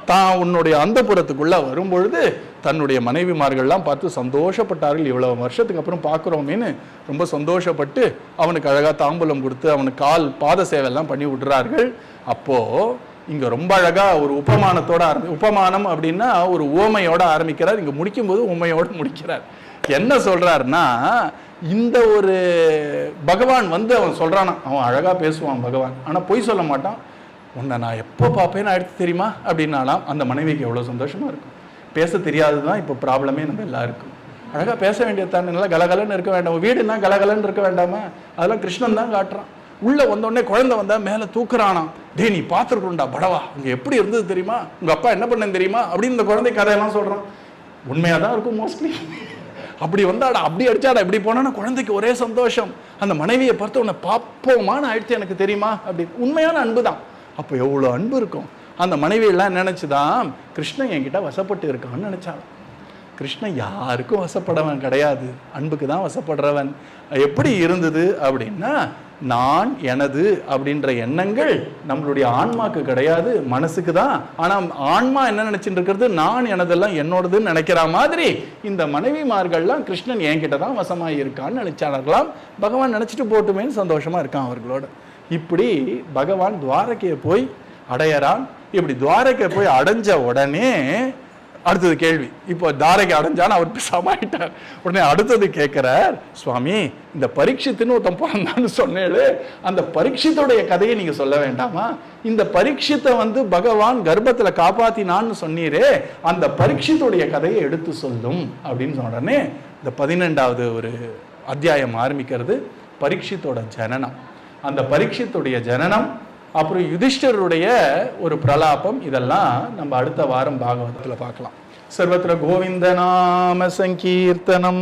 தான் உன்னுடைய அந்தப்புறத்துக்குள்ள வரும்பொழுது தன்னுடைய மனைவிமார்கள்லாம் பார்த்து சந்தோஷப்பட்டார்கள். இவ்வளவு வருஷத்துக்கு அப்புறம் பார்க்குறோமேன்னு ரொம்ப சந்தோஷப்பட்டு அவனுக்கு அழகா தாம்பூலம் கொடுத்து அவனுக்கு பாத சேவையெல்லாம் பண்ணி விடுறார்கள். அப்போ இங்க ரொம்ப அழகா ஒரு உபமானத்தோட உபமானம் அப்படின்னா ஒரு உவமையோட ஆரம்பிக்கிறார். இங்க முடிக்கும் போது உண்மையோட முடிக்கிறார். என்ன சொல்றாருன்னா, இந்த ஒரு பகவான் வந்து அவன் சொல்றானா, அவன் அழகா பேசுவான் பகவான், ஆனா பொய் சொல்ல மாட்டான். உன்னை நான் எப்போ பார்ப்பேன்னு அடுத்து தெரியுமா அப்படின்னாலாம் அந்த மனைவிக்கு எவ்வளோ சந்தோஷமா இருக்கும். பேச தெரியாதுதான் இப்போ ப்ராப்ளமே நம்ம எல்லாருக்கும். அழகா பேச வேண்டியது தானே, நல்லா கலகலன்னு இருக்க வேண்டாம். வீடுனா கலகலன்னு இருக்க வேண்டாமா, அதெல்லாம் கிருஷ்ணன் தான் காட்டுறான். உள்ள வந்தோடனே குழந்தை வந்தா மேலே தூக்குறானாம். டே நீ பார்த்துருக்கணும்டா படவா, அங்கே எப்படி இருந்தது தெரியுமா, உங்க அப்பா என்ன பண்ணேன்னு தெரியுமா அப்படின்னு இந்த குழந்தை கதையெல்லாம் சொல்றான். உண்மையாக தான் இருக்கும் மோஸ்ட்லி. அப்படி வந்தாடா, அப்படி அடிச்சாடா, இப்படி போனா குழந்தைக்கு ஒரே சந்தோஷம். அந்த மனைவியை பார்த்து உன்னை பாப்போமான ஆயிடுச்சு எனக்கு தெரியுமா அப்படி. உண்மையான அன்பு தான். அப்போ எவ்வளோ அன்பு இருக்கும். அந்த மனைவியெல்லாம் நினைச்சுதான் கிருஷ்ணன் என்கிட்ட வசப்பட்டு இருக்கான்னு நினைச்சான். கிருஷ்ணன் யாருக்கும் வசப்படவன் கிடையாது, அன்புக்கு தான் வசப்படுறவன். எப்படி இருந்தது அப்படின்னா, நான் எனது அப்படின்ற எண்ணங்கள் நம்மளுடைய ஆன்மாக்கு கிடையாது, மனசுக்கு தான். ஆனால் ஆன்மா என்ன நினைச்சுட்டு இருக்கிறது, நான் எனதெல்லாம் என்னோடதுன்னு நினைக்கிற மாதிரி இந்த மனைவிமார்கள்லாம் கிருஷ்ணன் என்கிட்ட தான் வசமாக இருக்கான்னு நினைச்சார்களாம். பகவான் நினைச்சிட்டு போட்டுமேன்னு சந்தோஷமா இருக்கான் அவர்களோட. இப்படி பகவான் துவாரகையை போய் அடையறான். இப்படி துவாரகை போய் அடைஞ்ச உடனே அடுத்தது கேள்வி. இப்போ தாரகை அடைஞ்சான்னு அவர் சமாயிட்டார். உடனே அடுத்தது கேட்கிறார், சுவாமி இந்த பரீட்சித்துன்னு ஒருத்தன் பிறந்தான்னு சொன்னேன், அந்த பரீட்சித்துடைய கதையை நீங்க சொல்ல வேண்டாமா? இந்த பரீட்சித்தை வந்து பகவான் கர்ப்பத்துல காப்பாத்தினான்னு சொன்னீரே, அந்த பரீட்சித்துடைய கதையை எடுத்து சொல்லும் அப்படின்னு சொன்ன உடனே இந்த 12வது ஒரு அத்தியாயம் ஆரம்பிக்கிறது. பரீட்சித்தோட ஜனனம், அந்த பரீட்சித்துடைய ஜனனம், அப்புறம் யுதிஷ்டருடைய ஒரு பிரலாபம், இதெல்லாம் நம்ம அடுத்த வாரம் பாகவதத்தில் பார்க்கலாம். சர்வத்திர கோவிந்த நாம சங்கீர்த்தனம்.